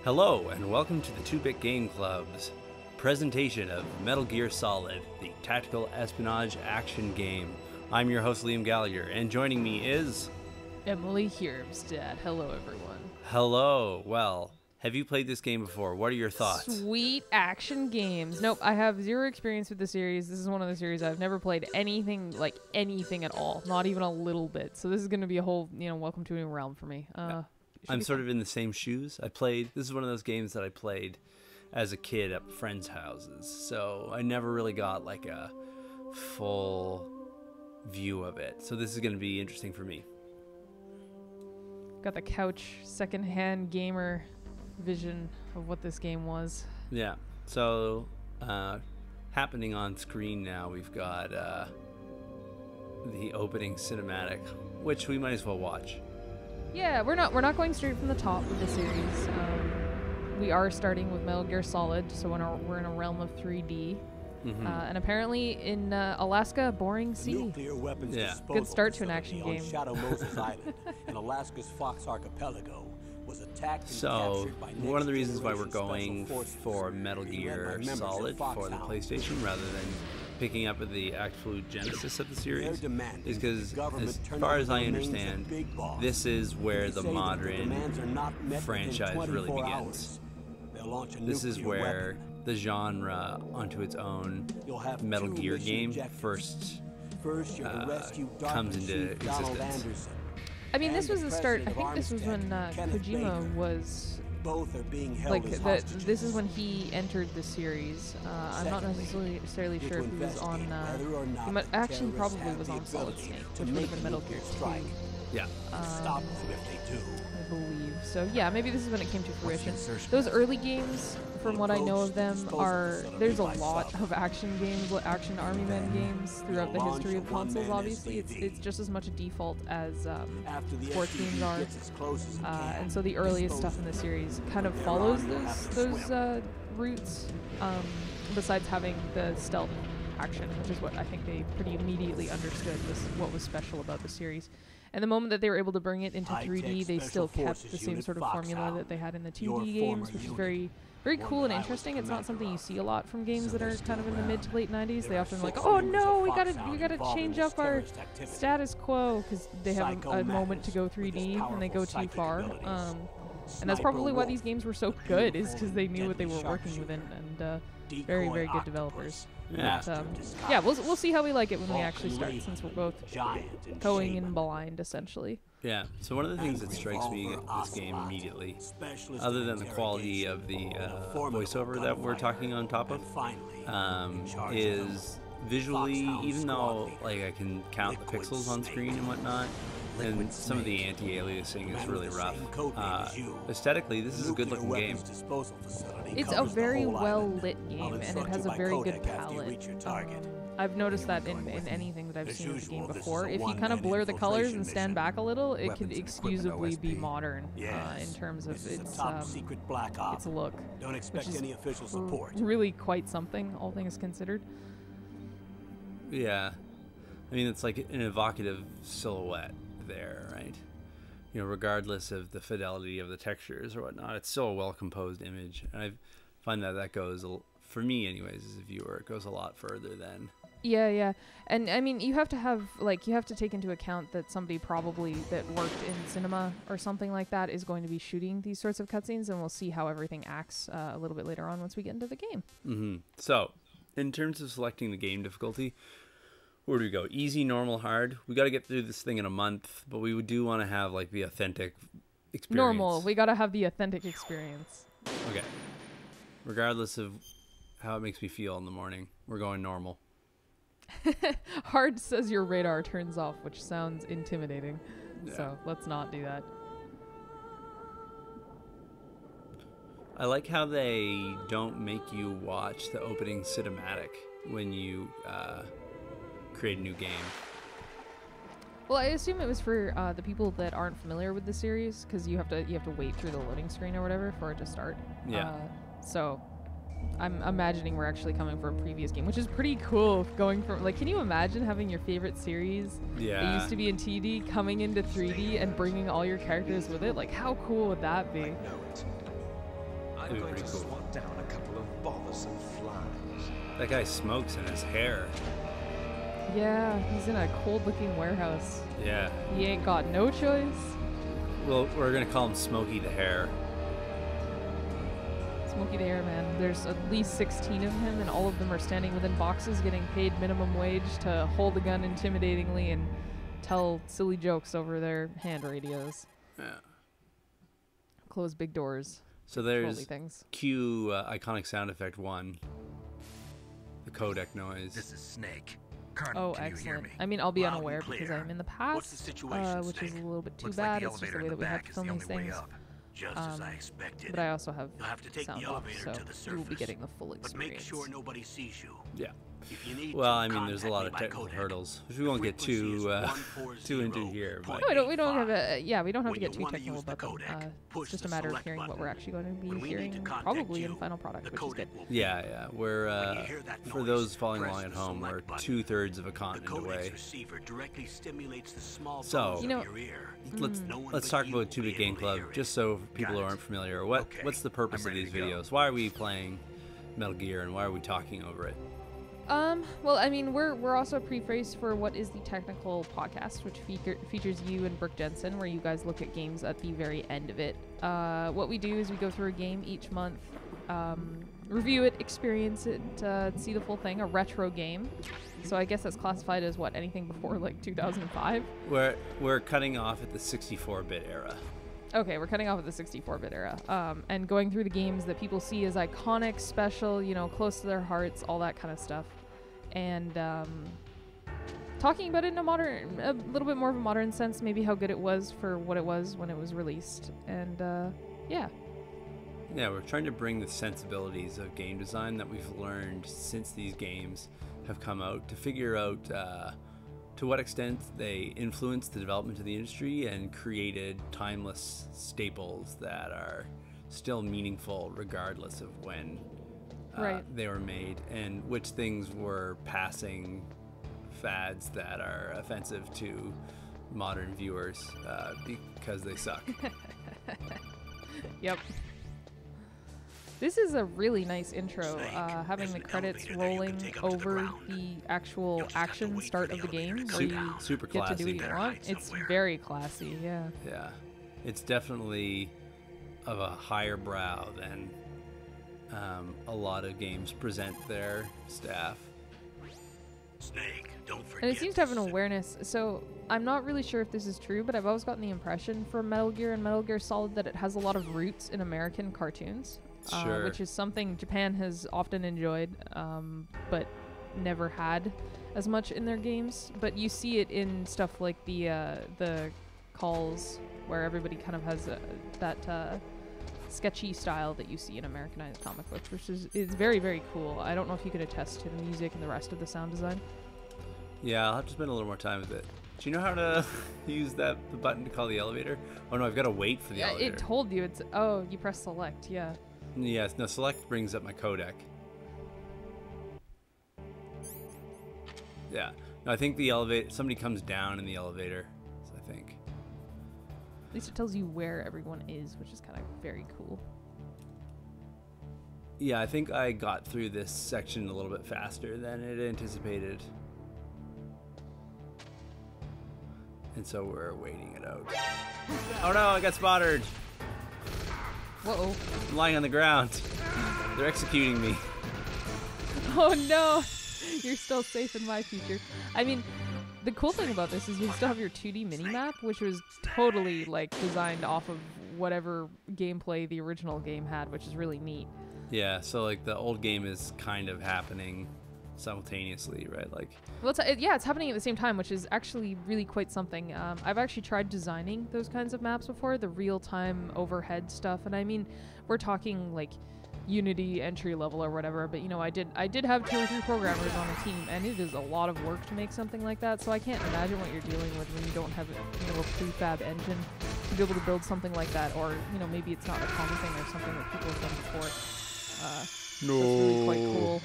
Hello, and welcome to the 2-Bit Game Club's presentation of Metal Gear Solid, the tactical espionage action game. I'm your host, Liam Gallagher, and joining me is... Emily Hiermstad. Hello, everyone. Hello. Well, have you played this game before? What are your thoughts? Sweet action games. Nope, I have zero experience with the series. This is one of the series I've never played anything at all. Not even a little bit. So this is going to be a whole, welcome to a new realm for me. I'm sort of in the same shoes. This is one of those games that I played as a kid at friends' houses. So I never really got like a full view of it. So this is going to be interesting for me. Got the couch secondhand gamer vision of what this game was. Yeah. So happening on screen now, we've got the opening cinematic, which we might as well watch. Yeah, we're not going straight from the top of the series. We are starting with Metal Gear Solid, so we're in a realm of 3D. Mm-hmm. And apparently in Alaska, boring sea. Yeah. Good start to an action game. Shadow Moses Island in Alaska's Fox Archipelago was attacked. So one of the reasons why we're going for Metal Gear Solid for the PlayStation rather than picking up at the absolute genesis of the series is because, as far as I understand, this is where the modern franchise really begins. This is where the genre onto its own Metal Gear game first comes into existence. I mean, this was the start. I think this was when Kojima was this is when he entered the series. I'm not necessarily sure if he was on. He probably was on Solid Snake, which would have been Metal Gear 2. Yeah. Stop them if they do. I believe. So yeah, maybe this is when it came to fruition. Those early games, from what I know of them, there's a lot of action games, action army men games throughout the history of consoles. Obviously, it's just as much a default as sports games are, and so the earliest stuff in the series kind of follows those roots. Besides having the stealth action, which is what I think they pretty immediately understood was what was special about the series. And the moment that they were able to bring it into 3D, they still kept the same sort of formula that they had in the 2D games, which is very, very cool and interesting. It's not something you see a lot from games that are kind of in the mid to late 90s. They often are like, oh no, we gotta change up our status quo because they have a moment to go 3D and they go too far. And that's probably why these games were so good, is because they knew what they were working with and very, very good developers. Yeah. But, yeah, we'll see how we like it when we actually start, since we're both going in blind, essentially. Yeah, so one of the things that strikes me at this game immediately, other than the quality of the voiceover that we're talking on top of, is visually, even though I can count the pixels on screen and whatnot, and some of the anti-aliasing is really rough. Aesthetically, this is a good-looking game. It's a very well-lit game, and it has a very good palette. I've noticed that in anything that I've seen of the game before. If you kind of blur the colors and stand back a little, it can excusably be modern in terms of its look, which is really quite something, all things considered. Yeah. I mean, it's like an evocative silhouette there, right? Regardless of the fidelity of the textures or whatnot, it's still a well-composed image. And I find that goes, for me anyways, as a viewer, it goes a lot further than... Yeah. And I mean, you have to take into account that somebody probably that worked in cinema or something like that is going to be shooting these sorts of cutscenes, and we'll see how everything acts a little bit later on once we get into the game. Mm-hmm. So, in terms of selecting the game difficulty, where do we go? Easy, normal, hard? We got to get through this thing in a month, but we do want to have the authentic experience. Normal. We got to have the authentic experience. Okay. Regardless of how it makes me feel in the morning, we're going normal. Hard says your radar turns off, which sounds intimidating. Yeah. So let's not do that. I like how they don't make you watch the opening cinematic when you create a new game. Well, I assume it was for the people that aren't familiar with the series, because you have to wait through the loading screen or whatever for it to start. Yeah. So I'm imagining we're actually coming from a previous game, which is pretty cool. Going from, like, can you imagine having your favorite series that used to be in 2D coming into 3D and bringing all your characters with it? Like, how cool would that be? It'd be pretty cool. Swat down a couple of bothersome flies. That guy smokes in his hair. Yeah, he's in a cold-looking warehouse. Yeah. He ain't got no choice. Well, we're gonna call him Smokey the Hare. Smokey the Airman. There's at least 16 of him, and all of them are standing within boxes getting paid minimum wage to hold a gun intimidatingly and tell silly jokes over their hand radios. Yeah. Close big doors. So there's things. cue iconic sound effect 1. The codec noise. This is Snake. Colonel, Oh, can you hear excellent. me? I mean, I'll be Loud and unaware clear. because I'm in the What's the past, situation, which is a Snake? little bit too Looks bad. like the It's just the elevator way in that the we have back to is film the these only way things. up. Just as I expected. But I also have You'll have to take sound the off, elevator so to the surface. you will be getting the full But experience. make sure nobody sees you. Yeah. If you need Well, to, I mean, there's a lot of contact me by technical codec. hurdles, which we won't get too into here. But No, we don't have a, yeah, we don't have to When get you too wanna technical use the about them. codec, It's push just a the matter of select hearing what button. we're actually going to be When we need hearing to contact probably in you, final product, the which is good. codec will yeah, we're When you hear that for noise, those following press along at the home, we're select button. 2/3 of a The continent codec's away. receiver directly stimulates the small So, bones You know, of your ear. Let's No one let's but talk you about will 2-Bit be Game able to Club, hear it. just so people who Got it. aren't familiar. Okay, What's the purpose I'm of ready these to go. videos? Why are we playing Metal Gear, and why are we talking over it? Well, I mean, we're also a preface for what is the technical podcast, which features you and Brooke Jensen, where you guys look at games at the very end of it. What we do is we go through a game each month, review it, experience it, see the full thing, a retro game. So I guess that's classified as what, anything before like 2005? We're cutting off at the 64-bit era. Okay, we're cutting off at the 64-bit era, and going through the games that people see as iconic, special, you know, close to their hearts, all that kind of stuff, and talking about it in a little bit more of a modern sense, maybe how good it was for what it was when it was released, and yeah. Yeah, we're trying to bring the sensibilities of game design that we've learned since these games have come out to figure out to what extent they influenced the development of the industry and created timeless staples that are still meaningful regardless of when they were made, and which things were passing fads that are offensive to modern viewers because they suck. Yep. This is a really nice intro, having the credits rolling over the actual action start of the game, where you Super get to do classy. what you want. It's very classy, yeah. Yeah, it's definitely of a higher brow than a lot of games present their staff. Snake, don't forget. And it seems to have an awareness. So I'm not really sure if this is true, but I've always gotten the impression from Metal Gear and Metal Gear Solid that it has a lot of roots in American cartoons. Sure. Which is something Japan has often enjoyed, but never had as much in their games. But you see it in stuff like the calls, where everybody kind of has that sketchy style that you see in Americanized comic books, which is very, very cool. I don't know if you could attest to the music and the rest of the sound design. Yeah, I'll have to spend a little more time with it. Do you know how to use the button to call the elevator? Oh no, I've got to wait for the elevator. It told you. You press select, yeah. Yes, no, select brings up my codec. Yeah. No, I think the elevator, somebody comes down in the elevator, I think. At least it tells you where everyone is, which is kind of very cool. Yeah, I think I got through this section a little bit faster than it anticipated. And so we're waiting it out. Oh no, I got spotted! Whoa. I'm lying on the ground. They're executing me. Oh no! You're still safe in my future. I mean, the cool thing about this is you still have your 2D minimap, which was totally like designed off of whatever gameplay the original game had, which is really neat. Yeah, so like the old game is kind of happening simultaneously, right? Like, well, it's happening at the same time, which is actually really quite something. I've actually tried designing those kinds of maps before, the real-time overhead stuff, and I mean, we're talking like Unity entry level or whatever, but you know, I did have 2 or 3 programmers on a team, and it is a lot of work to make something like that, so I can't imagine what you're dealing with when you don't have a prefab engine to be able to build something like that, or you know, maybe it's not a common thing or something that people have done before. no. So it's really quite cool.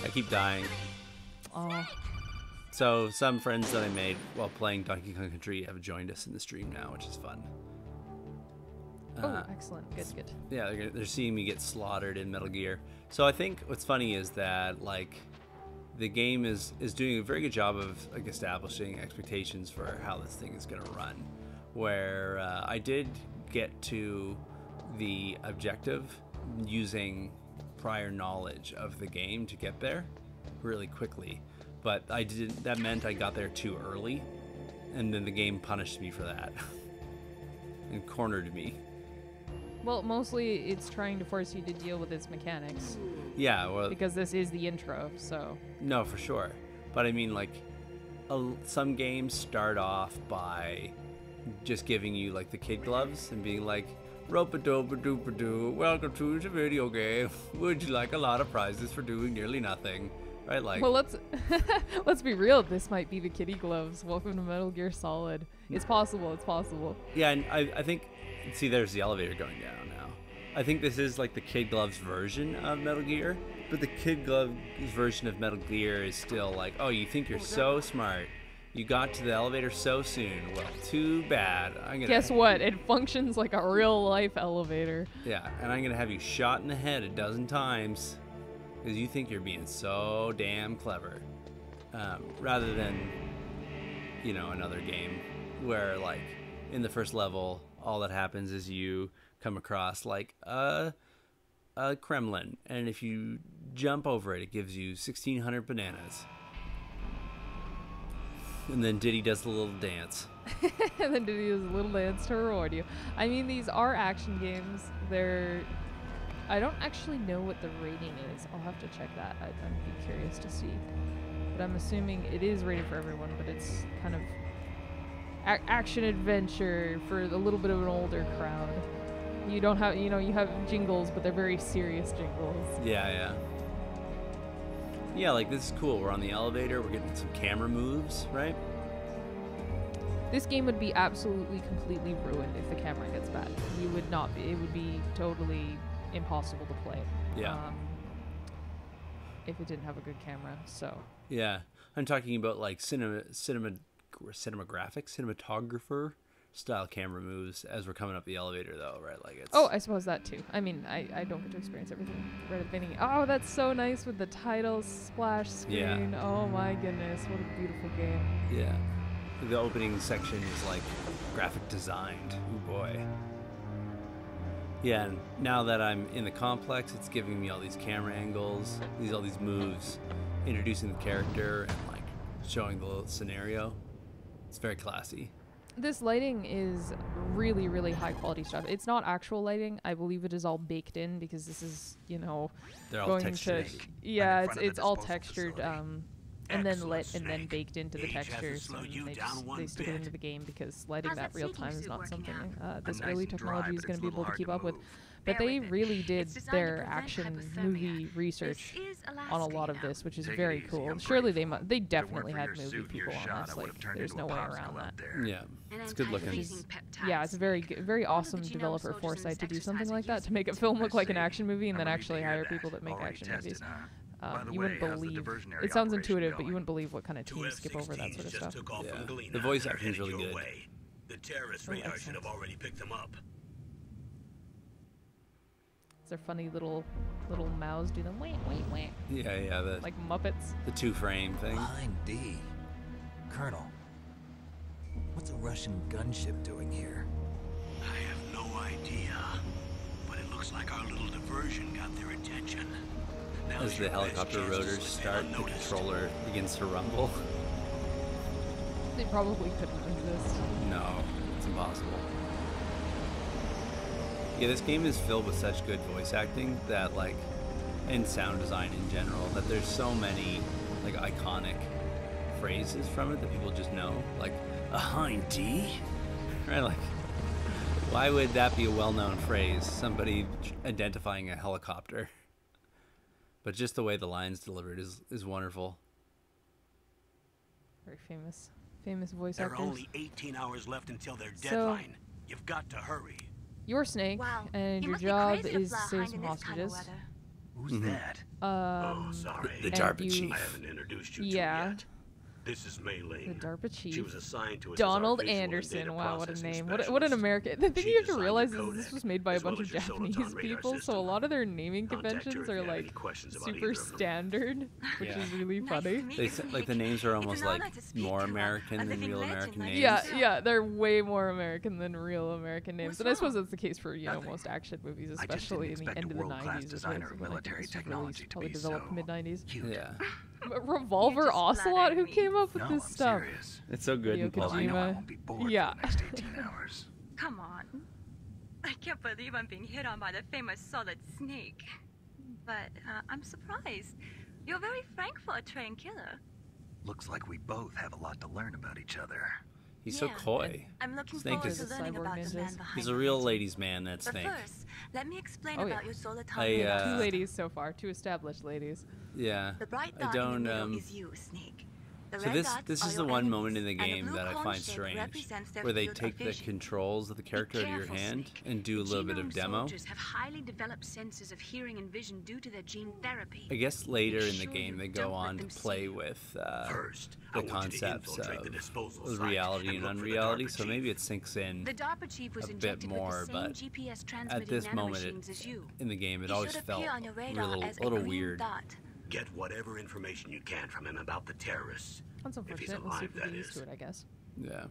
I keep dying. Oh. So some friends that I made while playing Donkey Kong Country have joined us in the stream now, which is fun. Oh, excellent. Good, good. Yeah, they're seeing me get slaughtered in Metal Gear. So I think what's funny is that like the game is doing a very good job of like establishing expectations for how this thing is going to run. Where I did get to the objective using prior knowledge of the game to get there really quickly, but I didn't. That meant I got there too early, and then the game punished me for that and cornered me. Well, mostly it's trying to force you to deal with its mechanics. Yeah, well, because this is the intro, so. No, for sure. But I mean, like, some games start off by just giving you like the kid gloves and being like, "Ropa-dopa-doopa-doo, welcome to the video game. Would you like a lot of prizes for doing nearly nothing?" Right? Like. Well, let's be real. This might be the kitty gloves. Welcome to Metal Gear Solid. It's possible. It's possible. Yeah, and I think. See, there's the elevator going down now. I think this is like the Kid Gloves version of Metal Gear, but the Kid Gloves version of Metal Gear is still like, oh, you think you're so smart. You got to the elevator so soon. Well, too bad. Guess what? It functions like a real-life elevator. Yeah, and I'm going to have you shot in the head a dozen times because you think you're being so damn clever. Rather than, you know, another game where, like, in the first level, all that happens is you come across like a Kremlin, and if you jump over it, it gives you 1,600 bananas. And then Diddy does the little dance. And then Diddy does a little dance to reward you. I mean, these are action games. I don't actually know what the rating is. I'll have to check that. I'd be curious to see. But I'm assuming it is rated for everyone, but it's kind of action adventure for a little bit of an older crowd. You don't have, you have jingles, but they're very serious jingles. Yeah. Yeah, like this is cool. We're on the elevator. We're getting some camera moves, right? This game would be absolutely, completely ruined if the camera gets bad. You would not be. It would be totally impossible to play. Yeah. If it didn't have a good camera. So. Yeah, I'm talking about like cinematographer style camera moves as we're coming up the elevator, though, right? Like it's. Oh, I suppose that too. I mean, I don't get to experience everything right at the beginning. Oh, that's so nice with the title splash screen. Yeah. Oh my goodness, what a beautiful game. Yeah, the opening section is like graphic designed. Oh boy. Yeah, and now that I'm in the complex, it's giving me all these camera angles, all these moves, introducing the character and like showing the little scenario. It's very classy. This lighting is really, really high quality stuff. It's not actual lighting. I believe it is all baked in because this is, They're all going textured. Yeah, it's all textured, and then lit and then baked into the textures. They stick it into the game because lighting that real time is not something this early technology is going to be able to keep up with. But they really did their action movie research on a lot of this, which is very cool. Surely they definitely had movie people on this. Like, there's no way around that. Yeah, it's good looking. Yeah, it's a very awesome developer foresight to do something like that, to make a film look like an action movie and then actually hire people that make action movies. You wouldn't believe. It sounds intuitive, but you wouldn't believe what kind of teams skip over that sort of stuff. Yeah. The voice acting is really good. The terrorist radar should have already picked them up. Their funny little mouths do them wah. Yeah, like Muppets. The 2-frame thing. Line D. Colonel, what's a Russian gunship doing here? I have no idea, but it looks like our little diversion got their attention. As the helicopter rotors start, the controller begins to rumble. They probably couldn't resist. No, it's impossible. Yeah, this game is filled with such good voice acting that, like, and sound design in general, that there's so many, like, iconic phrases from it that people just know. Like, a hind D? Right? Like, why would that be a well-known phrase? Somebody identifying a helicopter. But just the way the line's delivered is wonderful. Very famous voice actors. actors. There are only 18 hours left until their deadline. You've got to hurry. You're Snake, and your job is to save some hostages. Who's that? Oh, sorry. The DARPA chief. I haven't introduced you to yeah. yet. This is Mei The Ling. DARPA She chief. was assigned to us Donald as our visual and Anderson. data Wow, what a processing name. What an specialist. American. The thing She you have to designed realize your is this codec, was made by a as well bunch as of your Japanese Soliton radar people, so a system. lot of their naming Contact her conventions if are you have like any questions about super either of them. standard, which Yeah. is really Nice funny. to meet They you, like the Snake. names are It's almost an honor like to speak more to a American than living real legend American like names. Yeah, yourself. yeah, they're way more American than real American names, What's and I suppose wrong? that's the case for Nothing. most action movies, I just especially didn't in the expect end a of the world-class 90s. designer of when military this was technology released, to probably be developed so mid 90s. cute. Yeah, Revolver You're just Ocelot, who flattering me. came up with No, this I'm stuff? serious. it's so good Hideo and Well, I know I Kojima. won't be bored Yeah. for the next 18 hours. Come on. I can't believe I'm being hit on by the famous Solid Snake. But I'm surprised. You're very frank for a trained killer. Looks like we both have a lot to learn about each other. he's so Yeah, coy. I'm looking Snake forward is- to learning Cyborg about the man ninjas. behind He's the a real legend. ladies' man. That But Snake. first, let me explain Oh, about yeah. your Soliton I, radar Two system. ladies so far, two established ladies. Yeah, The bright I dot don't. in the middle is you, Snake. The So red this dots this are is your the one moment in the enemies, and game blue that I cone find shape strange, represents their where they field of take the vision. controls of the character out of your careful, hand Snake. and do a little bit of Genome demo. soldiers have highly developed senses of hearing and vision due to their gene therapy. I guess later Make in the sure game you they don't go let on to them see play you. with First, the I want you to concepts infiltrate the of disposal site reality and look for the unreality, DARPA so chief. maybe it sinks in The DARPA chief was a bit injected more, with the but same GPS at transmitting this moment nanomachines as you. in the game it He always should felt appear on your radar a as little a green weird. dot. Get whatever information you can from him about the terrorists. That's If he's unfortunate. We'll see alive, if we that get used is. to it, I guess. Yeah.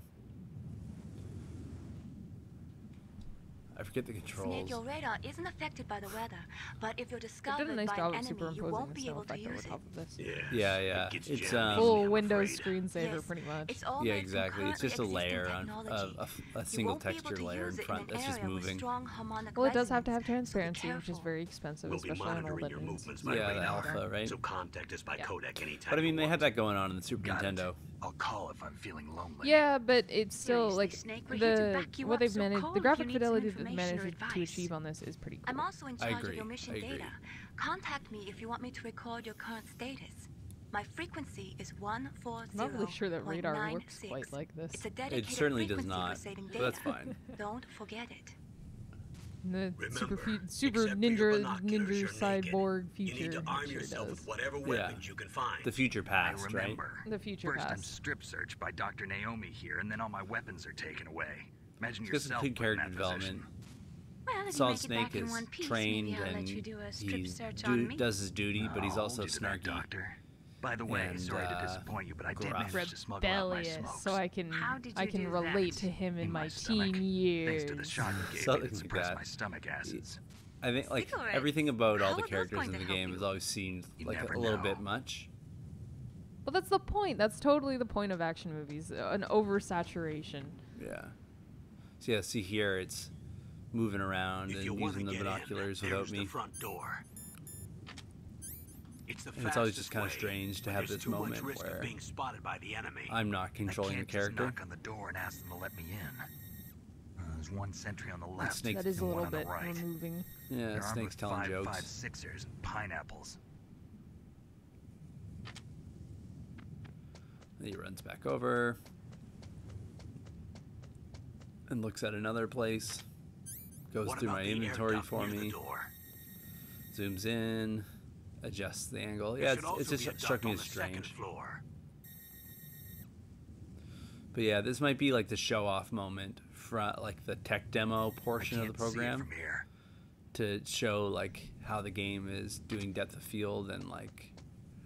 I forget the Snake, controls. your radar isn't affected by the weather, but if you're It discovered did a nice by job an of enemy, you superimposing won't the be snow able to effect over use it. top of this. Yeah. Yeah. It gets It's jammy, Full I'm Windows afraid. screensaver, Yes, pretty much. It's all Yeah, made from exactly. It's just a currently layer existing of technology. a You single won't be able texture to layer in use it front an that's just area with moving. strong harmonic Well, it does have to have resonance, so be transparency, which is careful. very expensive, We'll be especially on monitoring OLED your rooms. movements by Yeah, the radar. alpha, right? So contact us by Yeah. codec anytime. But I mean, you they had want. that going on in the Super Got it. Nintendo. I'll call if I'm feeling lonely. Yeah, but it's still Seriously, like Snake, we're here to the back you what up, they've so managed, call the if graphic you need some fidelity that they've information or managed to advice. achieve on this is pretty cool. I'm also in I charge of agree, your mission I agree. data. Contact me if you want me to record your current status. My frequency is 140.96. I'm not really sure that radar works quite like this. It's a dedicated It certainly does frequency for not, saving but data. that's fine. Don't forget it. The super Remember, super except for your ninja binoculars, you're naked. cyborg You future need to arm sure yourself does. with whatever weapons you can find. The future I past, right? remember. The future First I'm past. strip searched by Dr. Naomi here, and then all my weapons are taken away. Imagine It's got some yourself good put in character that development. position. Well, if you Solid make it Snake back in is one piece, trained maybe I'll and let you do a strip he search on me. does his duty, but he's Oh, also hold you to that, snarky. Doctor. By the way, and, sorry to disappoint you, but I did gruff. manage to smuggle out my Rebellious, smokes. so I can How did you do relate that? to him in my stomach. teen years. Thanks to the shot you gave me Something to like suppress that. my stomach acids. I think like Cigarettes. everything about all How the are those characters going in to the help game you? has always seemed You like never a little know. bit much. Well, that's the point. That's totally the point of action movies. An oversaturation. Yeah. So yeah, see here it's moving around If and you want to using the get binoculars in, without there's me. the front door. It's the And it's always just fastest kinda way, strange to but have there's this too much moment risk of where being spotted by the enemy. I'm not controlling I the can't just character. knock on the door and ask them to let me in. There's one sentry on the left. Snake- That is a and one little on the bit right. removing. Yeah, They're armed Snake's with telling 5.56 jokes. sixers and pineapples. He runs back over and looks at another place. Goes What through about my the air inventory duct for near the me. door? Zooms in, adjusts the angle. There Yeah, should also it's be a just struck duct me on as the second strange. floor. But yeah, this might be like the show-off moment from like the tech demo portion of the I can't see it program from here. to show like how the game is doing depth of field and like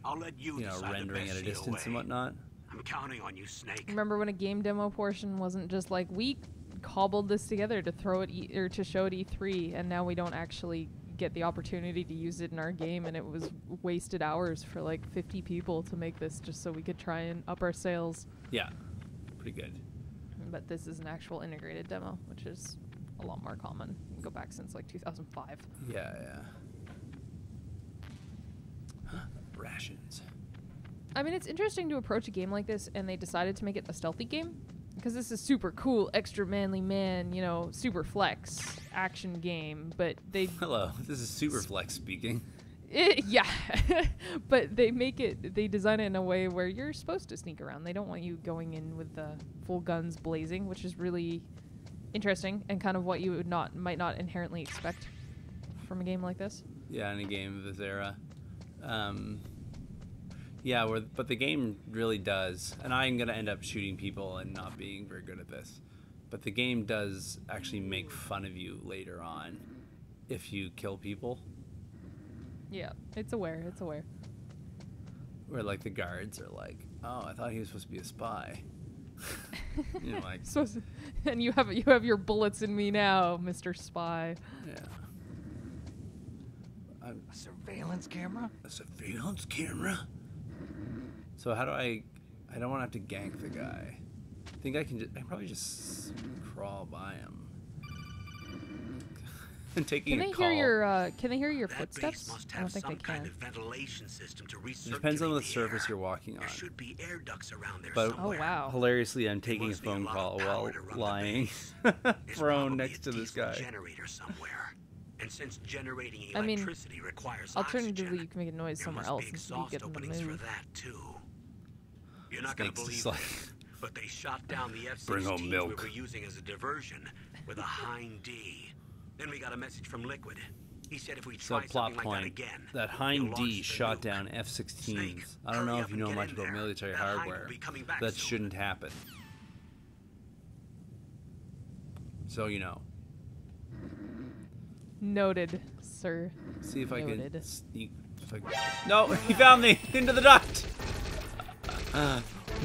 I'll let you decide the rendering best at a seal distance and way. whatnot. I'm counting on you, Snake. Remember when a game demo portion wasn't just like we cobbled this together to throw it or to show at E3, and now we don't actually get the opportunity to use it in our game, and it was wasted hours for like 50 people to make this just so we could try and up our sales. Yeah, pretty good. But this is an actual integrated demo, which is a lot more common. You can go back since like 2005. Yeah. Rations. I mean, it's interesting to approach a game like this, and they decided to make it a stealthy game, because this is super cool, extra manly man, you know, super flex action game. But they, Hello, this is Superflex speaking. yeah, but they design it in a way where you're supposed to sneak around. They don't want you going in with the full guns blazing, which is really interesting and kind of what you might not inherently expect from a game like this. Yeah, in a game of this era. Yeah, but the game really does, and I'm gonna end up shooting people and not being very good at this. But the game does actually make fun of you later on if you kill people. Yeah, it's aware. It's aware. Where like the guards are like, "Oh, I thought he was supposed to be a spy." You know, like, So, and you have your bullets in me now, Mr. Spy. yeah. A surveillance camera? A surveillance camera. So how do I don't want to have to gank the guy. I think I can probably just crawl by him. And taking Can a they call. hear your That footsteps? base must I don't have think they some kind can. of ventilation system to recirculate. It depends on the the surface air. you're walking on. There should be air ducts around there But somewhere. Oh wow. hilariously, I'm There taking a must be phone lot call of power while to run the lying base. There's prone probably next to a this diesel guy. generator somewhere. And since generating I mean, electricity requires Alternatively, oxygen, you can make a noise there somewhere must else be instead of exhaust getting the openings for move. that too. You're not gonna Snake's believe just it, like, but they shot down the F-16s Bring home we milk. were using as a diversion with a Hind D. Then we got a message from Liquid. He said if we so try plot something like point. that again, That he'll Hind launch D the shot nuke. down Snake, F-16s. I don't hurry know up if you and know get much in about there. military That Hind hardware. will be coming back That soon. shouldn't happen. So you know. Noted, sir. See if I can Noted. sneak. No, he found me into the duct.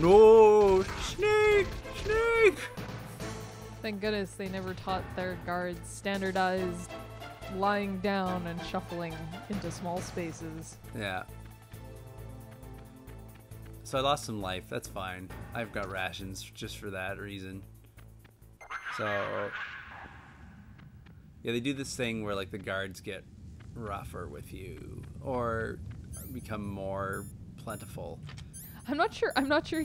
No, snake, snake. Thank goodness they never taught their guards standardized lying down and shuffling into small spaces. Yeah. So I lost some life. That's fine. I've got rations just for that reason. So yeah, they do this thing where like the guards get rougher with you or become more plentiful. I'm not sure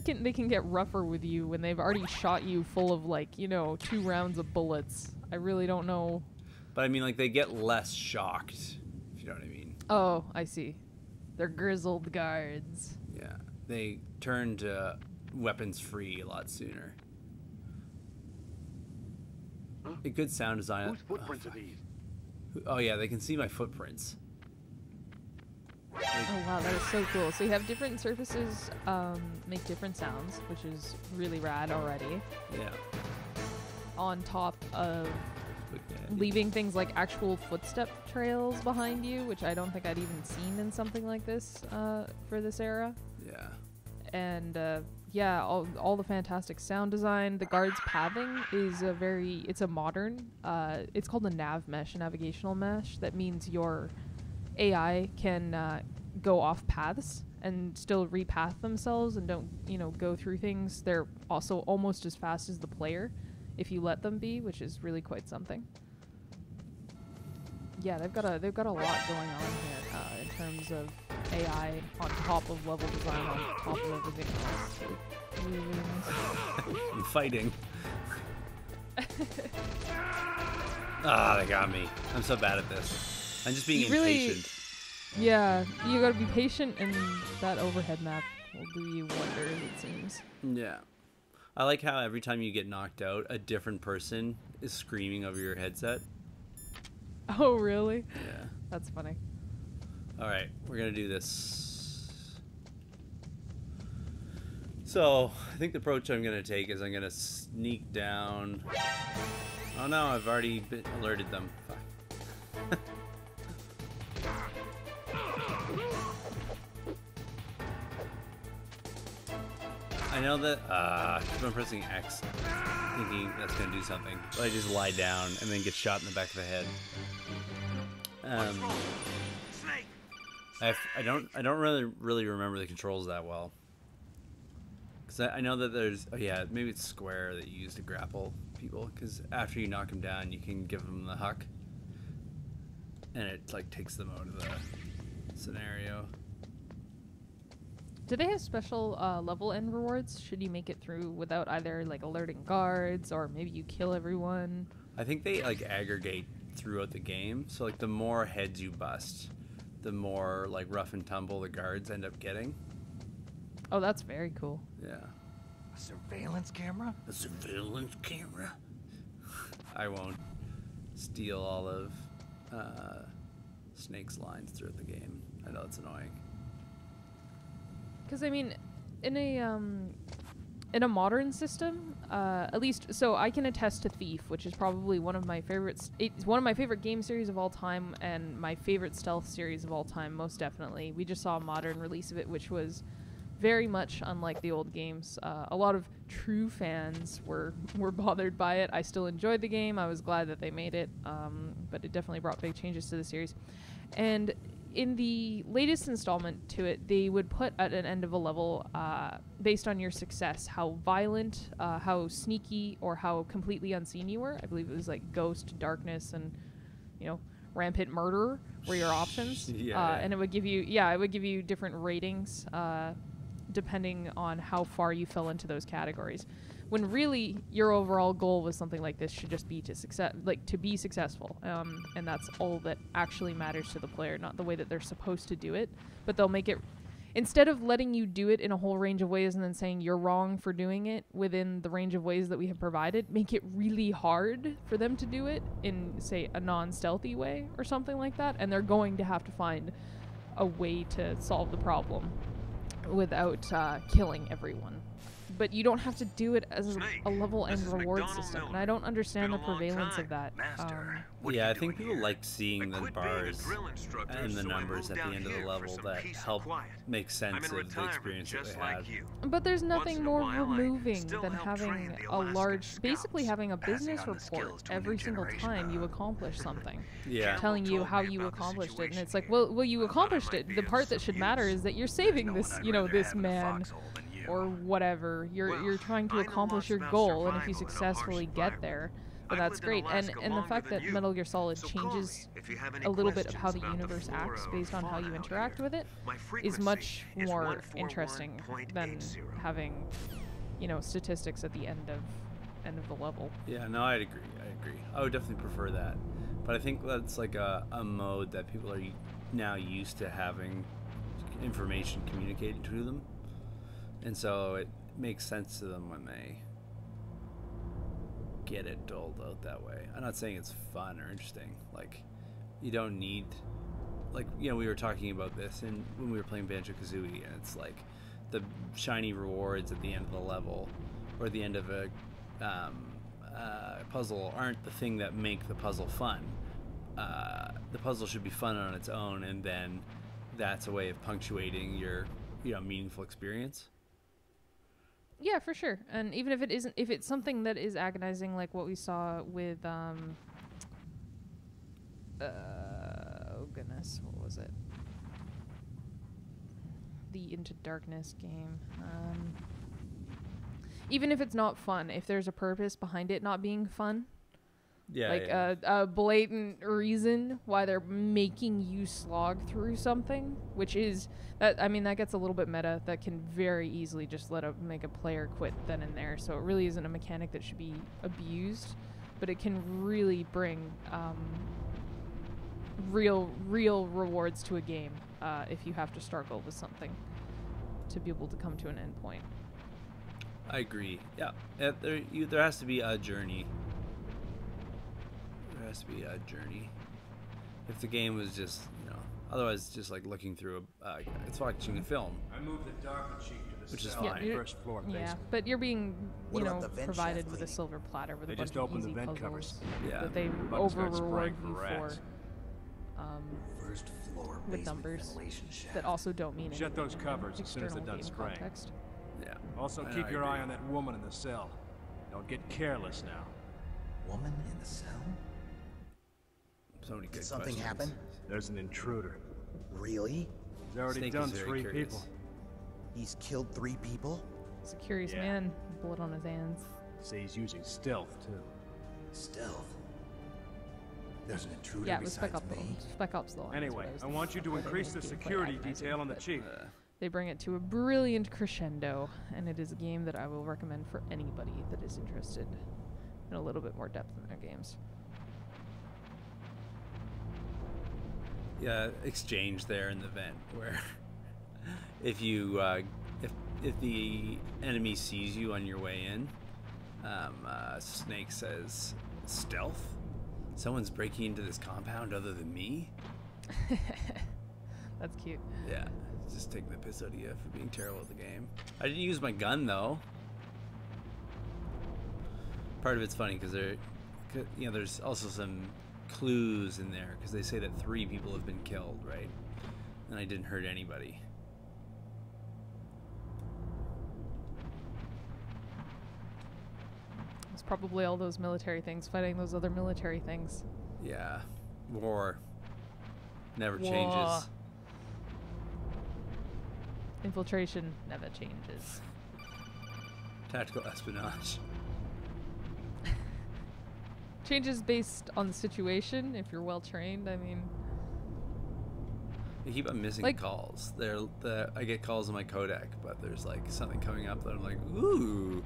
they can get rougher with you when they've already shot you full of, like, 2 rounds of bullets. I really don't know. But I mean, like, they get less shocked, if you know what I mean. Oh, I see. They're grizzled guards. Yeah. They turn to weapons free a lot sooner. A good sound design. Whose footprints are these? Oh yeah, they can see my footprints. Oh wow, that is so cool. So you have different surfaces make different sounds, which is really rad already. Yeah. On top of Okay. leaving things like actual footstep trails behind you, which I don't think I'd even seen in something like this for this era. Yeah. And yeah, all the fantastic sound design. The guards' pathing is it's a modern, it's called a nav mesh, a navigational mesh. That means your AI can go off paths and still repath themselves and don't, go through things. They're also almost as fast as the player if you let them be, which is really quite something. Yeah, they've got a lot going on here in terms of AI on top of level design, on top of everything else. So, really, really nice. I'm fighting. Ah, they got me. I'm so bad at this. I'm just being impatient. Yeah, you gotta be patient, and that overhead map will do you wonders, it seems. Yeah. I like how every time you get knocked out, a different person is screaming over your headset. Oh, really? Yeah. That's funny. Alright, we're gonna do this. So, I think the approach I'm gonna take is I'm gonna sneak down. Oh no, I've already alerted them. Fuck. I know that, I'm pressing X, thinking that's gonna do something, but I just lie down and then get shot in the back of the head. I don't really remember the controls that well, because I know that there's, oh yeah, maybe it's square that you use to grapple people, because after you knock them down, you can give them the huck, and it like takes them out of the scenario. Do they have special level end rewards should you make it through without either like alerting guards or maybe you kill everyone? I think they like aggregate throughout the game, so like the more heads you bust, the more like rough and tumble the guards end up getting. Oh, that's very cool. Yeah. A surveillance camera? A surveillance camera? I won't steal all of Snake's lines throughout the game. I know it's annoying. Because I mean, in a modern system, at least, so I can attest to Thief, which is probably one of my favorites. It's one of my favorite game series of all time, and my favorite stealth series of all time, most definitely. We just saw a modern release of it, which was very much unlike the old games. A lot of true fans were bothered by it. I still enjoyed the game. I was glad that they made it, but it definitely brought big changes to the series. And in the latest installment to it, they would put at an end of a level, based on your success, how violent, how sneaky, or how completely unseen you were. I believe it was like Ghost, Darkness, and, you know, Rampant Murderer were your options. And it would give you, different ratings, depending on how far you fell into those categories. When really your overall goal was something like this should just be to be successful, and that's all that actually matters to the player, not the way that they're supposed to do it. But they'll make it, instead of letting you do it in a whole range of ways and then saying you're wrong for doing it within the range of ways that we have provided, make it really hard for them to do it in, say, a non-stealthy way or something like that, and they're going to have to find a way to solve the problem without killing everyone. But you don't have to do it as a level and reward system, and I don't understand the prevalence of that. Yeah, I think people like seeing the bars and the numbers at the end of the level that help make sense of the experience that they had. But there's nothing more removing than having basically having a business report every single time you accomplish something. Yeah. Telling you how you accomplished it, and it's like, well, you accomplished it. The part that should matter is that you're saving this, this man, or whatever. You're trying to accomplish your goal, and if you successfully get there, then that's great. And the fact that Metal Gear Solid changes a little bit of how the universe acts based on how you interact with it is much more interesting than having, statistics at the end of the level. Yeah, no, I agree. I would definitely prefer that. But I think that's like a mode that people are now used to having information communicated to them. And so it makes sense to them when they get it doled out that way. I'm not saying it's fun or interesting. Like, you don't need... Like, we were talking about this when we were playing Banjo-Kazooie, and it's like the shiny rewards at the end of the level or the end of a puzzle aren't the thing that make the puzzle fun. The puzzle should be fun on its own, and then that's a way of punctuating your meaningful experience. Yeah, for sure. And even if it's something that is agonizing, like what we saw with, oh goodness, what was it? The Into Darkness game. Even if it's not fun, if there's a purpose behind it not being fun, a blatant reason why they're making you slog through something, which is that gets a little bit meta. That can very easily just make a player quit then and there. So it really isn't a mechanic that should be abused, but it can really bring real rewards to a game if you have to struggle with something to be able to come to an end point. I agree. Yeah, there has to be a journey. Has to be a journey. If the game was just, otherwise it's just like looking through it's watching a film. I moved the darker cheek to the which is cell fine. on the first floor basement. Yeah, but you're being, What about the vent provided shaft with a leading? silver platter with They a bunch just of opened the easy vent puzzles covers. Yeah. that they Bugs got over sprayed reward you for for rats. First floor with basement numbers ventilation shaft. that also don't mean Shut anything those in covers as soon as they're external done game spraying. context. Yeah. Also, I keep know, your I eye agree. on that woman in the cell. Don't get careless now. Woman in the cell? So many good Did something questions. happen? There's an intruder. Really? He's already Snake done is very 3 curious. people. He's killed 3 people? He's a curious Yeah. man, blood on his hands. Say he's using stealth too. Stealth. There's an intruder Yeah, it was Spec besides Ops. me. Spec Ops the line. Anyway, I want you to increase the security detail on the chief. They bring it to a brilliant crescendo, and it is a game that I will recommend for anybody that is interested in a little bit more depth in their games. Yeah, exchange there in the vent where if you if the enemy sees you on your way in, Snake says, "Stealth? Someone's breaking into this compound other than me?" That's cute. Yeah, just taking the piss out of you for being terrible at the game. I didn't use my gun though. Part of it's funny because there's also some clues in there because they say that 3 people have been killed, right? And I didn't hurt anybody. It's probably all those military things fighting those other military things. Yeah, war never War. changes. Infiltration never changes. Tactical espionage. Changes based on the situation. If you're well trained, I mean. I keep on missing Like- calls. I get calls on my codec, but there's like something coming up that I'm like, ooh,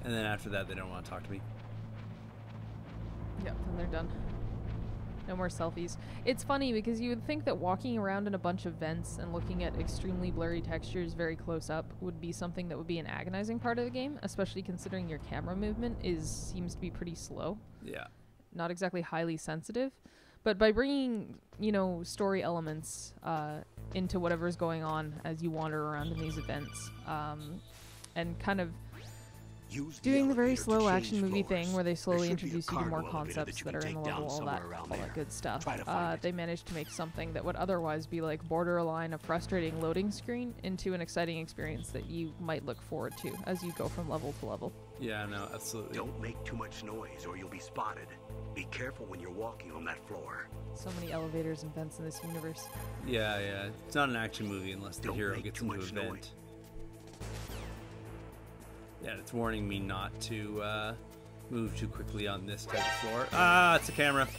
and then after that they don't want to talk to me. Yep, then they're done. No more selfies. It's funny because you would think that walking around in a bunch of vents and looking at extremely blurry textures very close up would be something that would be an agonizing part of the game, especially considering your camera movement seems to be pretty slow. Yeah. Not exactly highly sensitive. But by bringing, story elements into whatever's going on as you wander around in these events, and kind of doing the very slow action movie thing where they slowly introduce you to more concepts that are in the level, all that good stuff. They managed to make something that would otherwise be like borderline a frustrating loading screen into an exciting experience that you might look forward to as you go from level to level. Yeah, no, absolutely. Don't make too much noise or you'll be spotted. Be careful when you're walking on that floor. So many elevators and vents in this universe. Yeah. It's not an action movie unless the hero gets into a vent. Noise. Yeah, it's warning me not to move too quickly on this type of floor. Ah, it's a camera.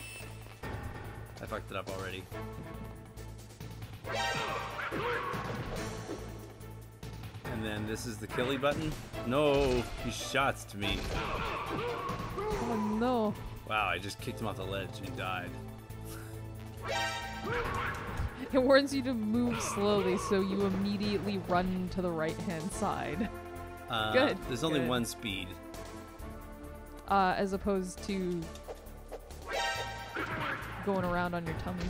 I fucked it up already. And then this is the killy button. No, he shots to me. Oh no. Wow, I just kicked him off the ledge and he died. It warns you to move slowly so you immediately run to the right-hand side. Good. There's only good. one speed. As opposed to going around on your tummy.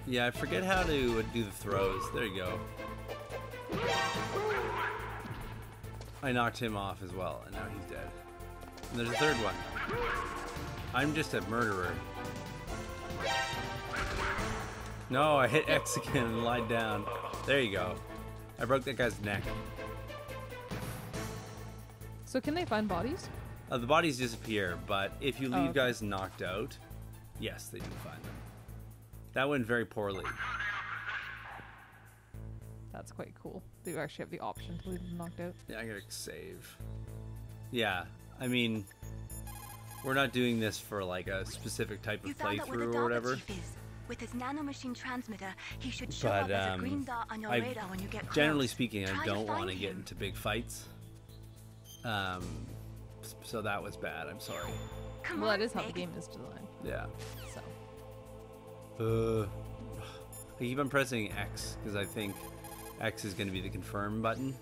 Yeah, I forget how to do the throws. There you go. I knocked him off as well, and now he's dead. And there's a third one. I'm just a murderer. No, I hit X again and lied down. There you go. I broke that guy's neck. So can they find bodies? The bodies disappear, but if you leave okay. guys knocked out, yes, they do find them. That went very poorly. That's quite cool. They actually have the option to leave them knocked out. Yeah, I gotta save. Yeah, I mean, we're not doing this for like a specific type of playthrough or whatever. With his nanomachine transmitter, he should show But up as a green dot on your radar when you get close. generally speaking, I Try don't want find to get him. into big fights. So that was bad. I'm sorry. Come Well, on, that is how the Nick. game is designed. Yeah. So. I keep on pressing X because I think X is going to be the confirm button.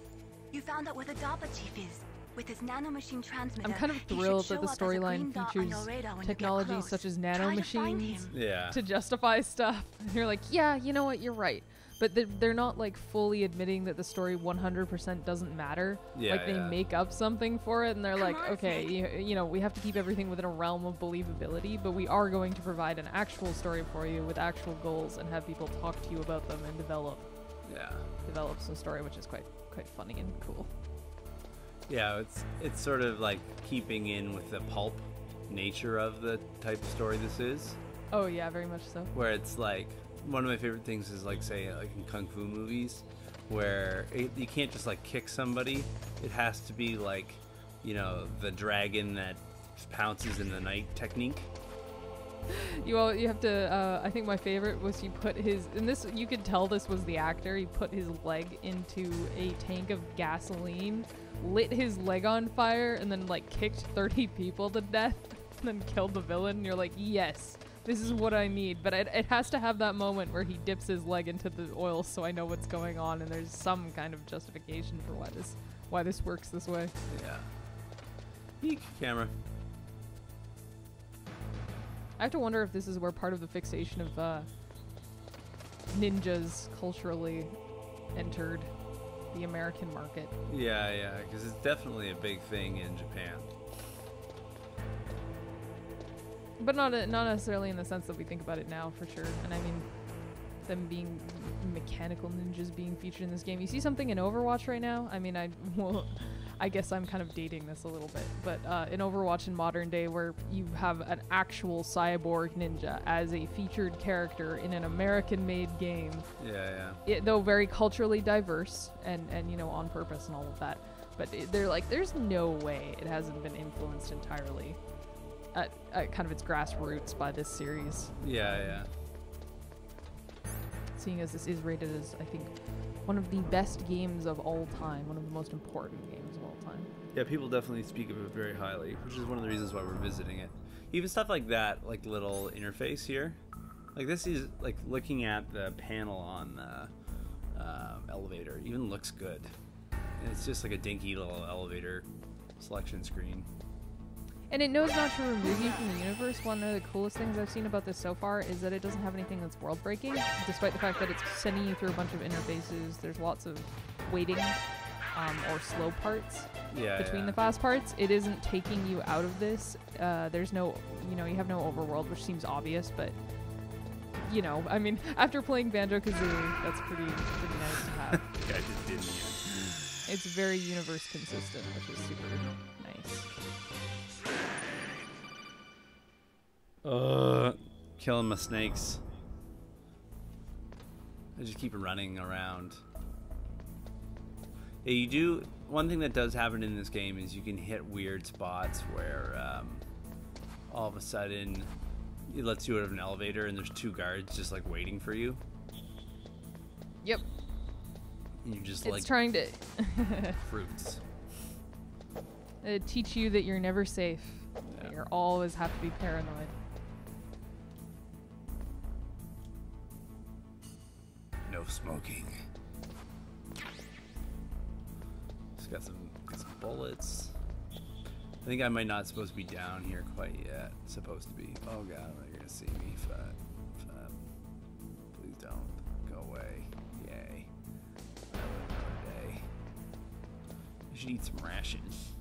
You found out where the DARPA chief is. With his nanomachine transmitter, I'm kind of he should thrilled show that the up as a green storyline dot on your features radar when you get technology close. such as Try to find nanomachines him. Yeah. to justify stuff. And you're like, yeah, you know what, you're right. But they're not like fully admitting that the story 100% doesn't matter. Yeah, like they yeah. make up something for it and they're Come like, on, okay, you know, we have to keep everything within a realm of believability, but we are going to provide an actual story for you with actual goals and have people talk to you about them and develop some story, which is quite funny and cool. Yeah, it's sort of like keeping in with the pulp nature of the type of story this is, Oh yeah, very much so. where it's like one of my favorite things is like say like in kung fu movies, where you can't just like kick somebody. It has to be like, you know, the dragon that pounces in the night technique. You have to. I think my favorite was he put his, and this you could tell this was the actor. He put his leg into a tank of gasoline, lit his leg on fire, and then like kicked 30 people to death, and then killed the villain. And you're like, yes, this is what I need. But it has to have that moment where he dips his leg into the oil, so I know what's going on, and there's some kind of justification for why this works this way. Yeah. Eek, camera. I have to wonder if this is where part of the fixation of ninjas culturally entered the American market. Yeah, because it's definitely a big thing in Japan. But not necessarily in the sense that we think about it now, for sure. And I mean, them being mechanical ninjas being featured in this game. You see something in Overwatch right now? I mean, I guess I'm kind of dating this a little bit, but in Overwatch in modern day, where you have an actual cyborg ninja as a featured character in an American-made game. Yeah. Though very culturally diverse and you know, on purpose and all of that. But they're like, there's no way it hasn't been influenced entirely at kind of its grassroots by this series. Yeah. Seeing as this is rated as, I think, one of the best games of all time, one of the most important games of all time. Yeah, people definitely speak of it very highly, which is one of the reasons why we're visiting it. Even stuff like that, like little interface here, like this is like looking at the panel on the elevator, even looks good. And it's just like a dinky little elevator selection screen. And it knows not to remove you from the universe. One of the coolest things I've seen about this so far is that it doesn't have anything that's world-breaking, despite the fact that it's sending you through a bunch of interfaces. There's lots of waiting or slow parts between the fast parts. It isn't taking you out of this. There's no, you know, you have no overworld, which seems obvious, but, you know, I mean, after playing Banjo-Kazooie, that's pretty nice to have. Yeah, I just didn't. It's very universe consistent, which is super nice. Killing my snakes. I just keep running around. Yeah, you do. One thing that does happen in this game is you can hit weird spots where all of a sudden it lets you out of an elevator and there's two guards just like waiting for you. Yep. And you're just it's like trying to fruits. Teach you that you're never safe. Yeah. You always have to be paranoid. No smoking. Just got some bullets. I think I might not supposed to be down here quite yet. Supposed to be. Oh god, you're gonna see me. Please don't go away. Yay. Another day. I should eat some rations.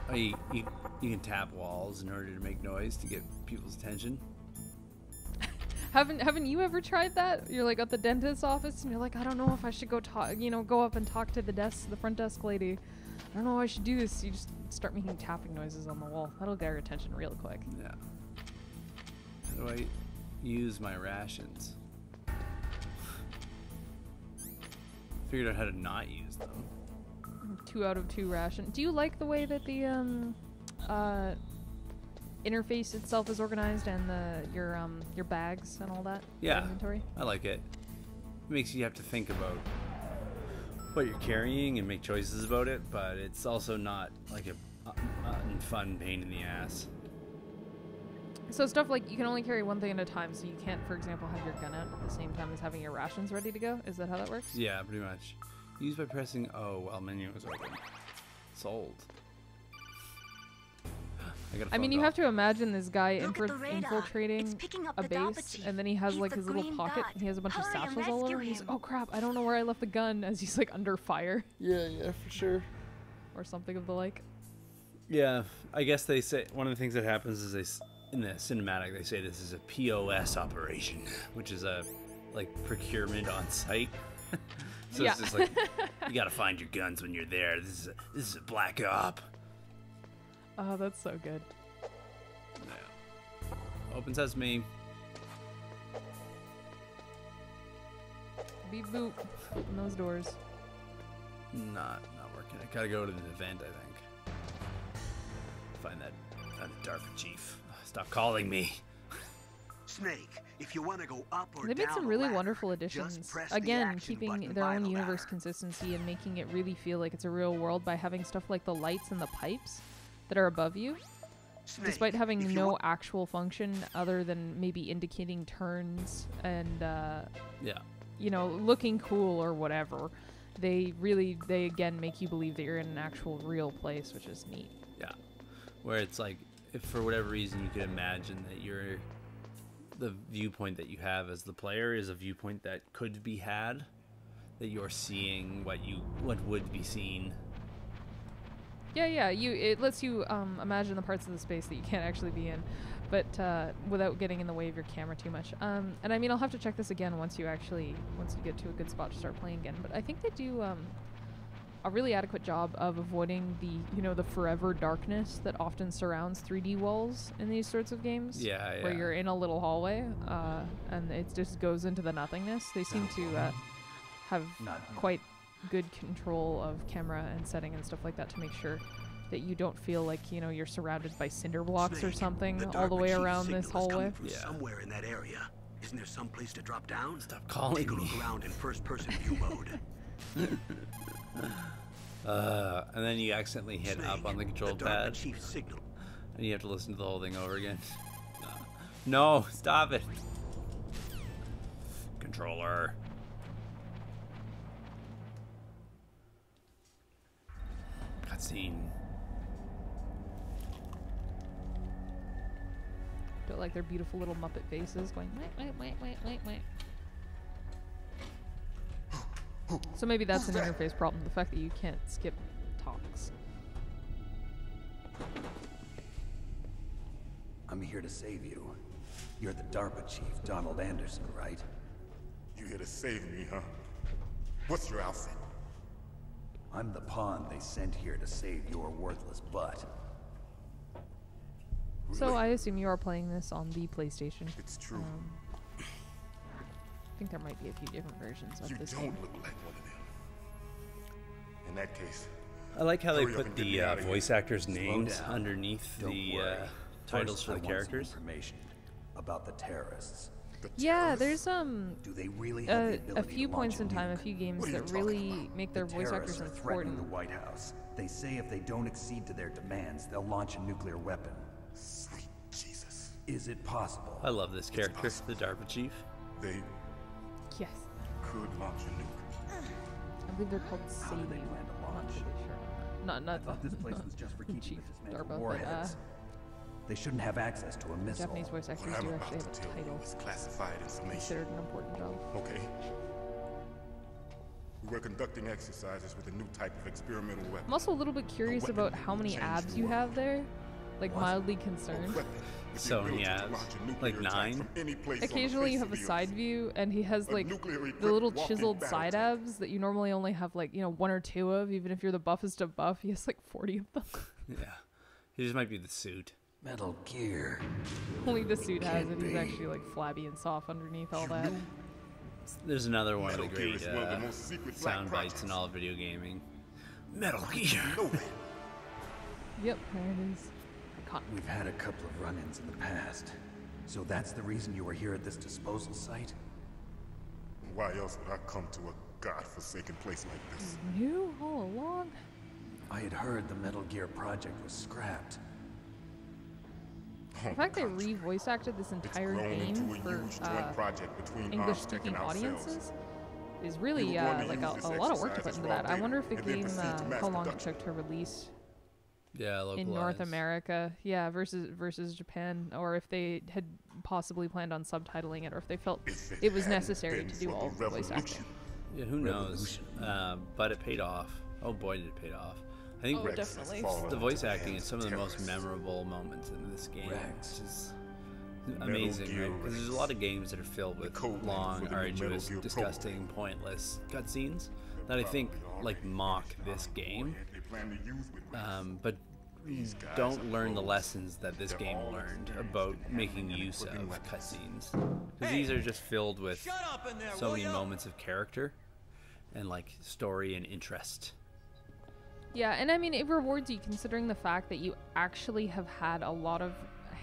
Oh, you can tap walls in order to make noise to get people's attention. Haven't you ever tried that? You're like at the dentist's office and you're like, I don't know if I should go up and talk to the front desk lady. I don't know if I should do this. You just start making tapping noises on the wall. That'll get your attention real quick. Yeah. How do I use my rations? Figured out how to not use them. 2 out of 2 ration. Do you like the way that the interface itself is organized and your bags and all that? Yeah, inventory? I like it. It makes you have to think about what you're carrying and make choices about it, but it's also not like a fun pain in the ass. So stuff like you can only carry one thing at a time, so you can't, for example, have your gun out at the same time as having your rations ready to go? Is that how that works? Yeah, pretty much. Use by pressing O while menu is open. Sold. I mean, you have to imagine this guy infiltrating a base, and then he has like his little pocket, and he has a bunch of satchels all over, and he's like, oh crap, I don't know where I left the gun, as he's like under fire. Yeah, for sure. Or something of the like. Yeah, I guess they say, one of the things that happens is in the cinematic, they say this is a POS operation, which is a, like, procurement on site. So it's just like, you gotta find your guns when you're there. This is a black op. Oh, that's so good. Yeah. Open sesame. Beep boop. Open those doors. Not working. I gotta go to the event, I think. Find that dark chief. Stop calling me. Snake, if you want to go up or They made down some the really ladder, wonderful additions. just press the Again, action keeping button their by own the universe ladder. consistency and making it really feel like it's a real world by having stuff like the lights and the pipes that are above you. Snake, Despite having if you no want- actual function other than maybe indicating turns and, you know, looking cool or whatever, they again make you believe that you're in an actual real place, which is neat. Yeah. Where it's like, if for whatever reason you could imagine that the viewpoint that you have as the player is a viewpoint that could be had, that you're seeing what would be seen. Yeah. It lets you imagine the parts of the space that you can't actually be in, but without getting in the way of your camera too much. And I mean, I'll have to check this again once you get to a good spot to start playing again. But I think they do a really adequate job of avoiding the forever darkness that often surrounds 3D walls in these sorts of games. Yeah. Where you're in a little hallway and it just goes into the nothingness. They seem to have quite good control of camera and setting and stuff like that to make sure that you don't feel like you're surrounded by cinder blocks or something all the way around this hallway. Yeah. Somewhere in that area. Isn't there some place to drop down? Stop calling Take a me. look around in first-person view mode. And then you accidentally hit up on the control pad, Signal. and you have to listen to the whole thing over again. No, stop it. Controller. Cutscene. Don't like their beautiful little Muppet faces going wait. So maybe that's an interface problem, the fact that you can't skip talks. I'm here to save you. You're the DARPA chief, Donald Anderson, right? You here to save me, huh? What's your outfit? I'm the pawn they sent here to save your worthless butt. So I assume you are playing this on the PlayStation. It's true. I think there might be a few different versions of this You game. don't look like one of them. In that case, I like how they hurry up put and get the me outta here. voice actors' names down. underneath Don't the worry. titles First, for I the want some characters. information about the terrorists. the Yeah, terrorists? there's Do they really have the a ability few to points launch in time, a nuke? few games What are you that talking really about? make their The voice terrorists actors are threatening important. the White House. They say if they don't accede to their demands, they'll launch a nuclear weapon. Sweet Jesus. Is it possible? I love this character, the DARPA chief. They Yes. could launch a nuke. I believe they're called How do they Sadie. plan to I'm not launch? really sure. I Not thought this place was just for keeping Chief the dismantled DARPA, but warheads. They shouldn't have access to a missile. Japanese voice actors What I'm do about actually to have a tell you title is classified information. considered an important job. Okay. We were conducting exercises with a new type of experimental weapon. I'm also a little bit curious weapon about that how will many change abs the you world. have there. Like What? mildly A concerned. weapon with So the many ability to abs. launch a nuclear Like attack 9? from any place on the Occasionally you face have of a the side earth. view and he has A like nuclear-equipped the little walking chiseled battle side tank. abs that you normally only have like, one or two of, even if you're the buffest of buff. He has like 40 of them. Yeah. He just might be the suit. Metal Gear. Only the suit has it. Can't He's be. actually like flabby and soft underneath all that. There's another one of the Metal Gear great is one of the most secret black sound bites in projects. all of video gaming. Metal Gear. No man. Yep, there it is. Iconic. We've had a couple of run-ins in the past. So that's the reason you were here at this disposal site? Why else would I come to a godforsaken place like this? Knew all along. I had heard the Metal Gear project was scrapped. The fact they re-voice acted this entire grown game into a for huge joint project between English-speaking Armstead and ourselves. audiences is really We were going to like use this a lot of work to put exercise into as raw that. I wonder if the data and then game, proceed to mass how long it production. took to release Yeah, localized. in North America, versus Japan, or if they had possibly planned on subtitling it, or if they felt If it was hadn't necessary been to do for all the the voice revolution. acting. Yeah, who knows? But it paid off. Oh boy, did it pay off. I think Oh, Rex has definitely. fallen the voice into acting is hands some of the most terrorists. memorable moments in this game. Rex. Which is Metal amazing, Gear right? Because there's a lot of games that are filled with code name long, for the new Metal arduous, Gear disgusting, pointless cutscenes that I think like mock this game, They plan to use with Rex. but These guys don't are learn the pros. lessons that this They're game all learned experienced about in making handling and use of equipping weapons. cutscenes. Because these are just filled with so many moments of character and like story and interest. Yeah, and I mean, it rewards you considering the fact that you actually have had a lot of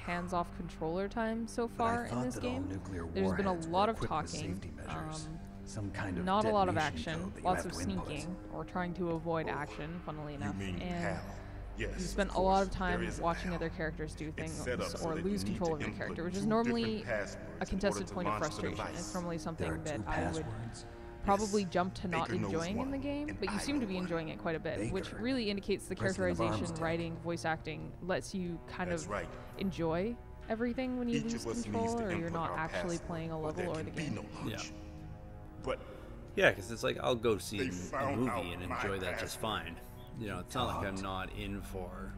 hands-off controller time so But I far in thought this that all game. nuclear There's been a warheads were lot of equipped with talking, safety measures. Some kind of not a lot of detonation action, code that you lots have of to input. sneaking, or trying to avoid action, funnily enough. You mean And HAL? Yes. you spend of a lot of course, time there is a watching HAL. other characters do It's things set up so or that you lose need control to of your input character, which is 2 normally different passwords a in order contested to point of launch the frustration. device. It's normally There something are that 2 I would passwords. probably jump to not Baker knows enjoying in the one, game, and but you I seem to know be one. enjoying it quite a bit, which Baker, really indicates the President of characterization, Armstead. writing, voice acting lets you kind That's of right. enjoy everything when you Each lose of us needs control, to or you're input not our actually password, playing a or level there or can the be game. no launch. But Yeah, because it's like I'll go see They a found movie out and my enjoy that just password. fine. You know, it's not like I'm not in for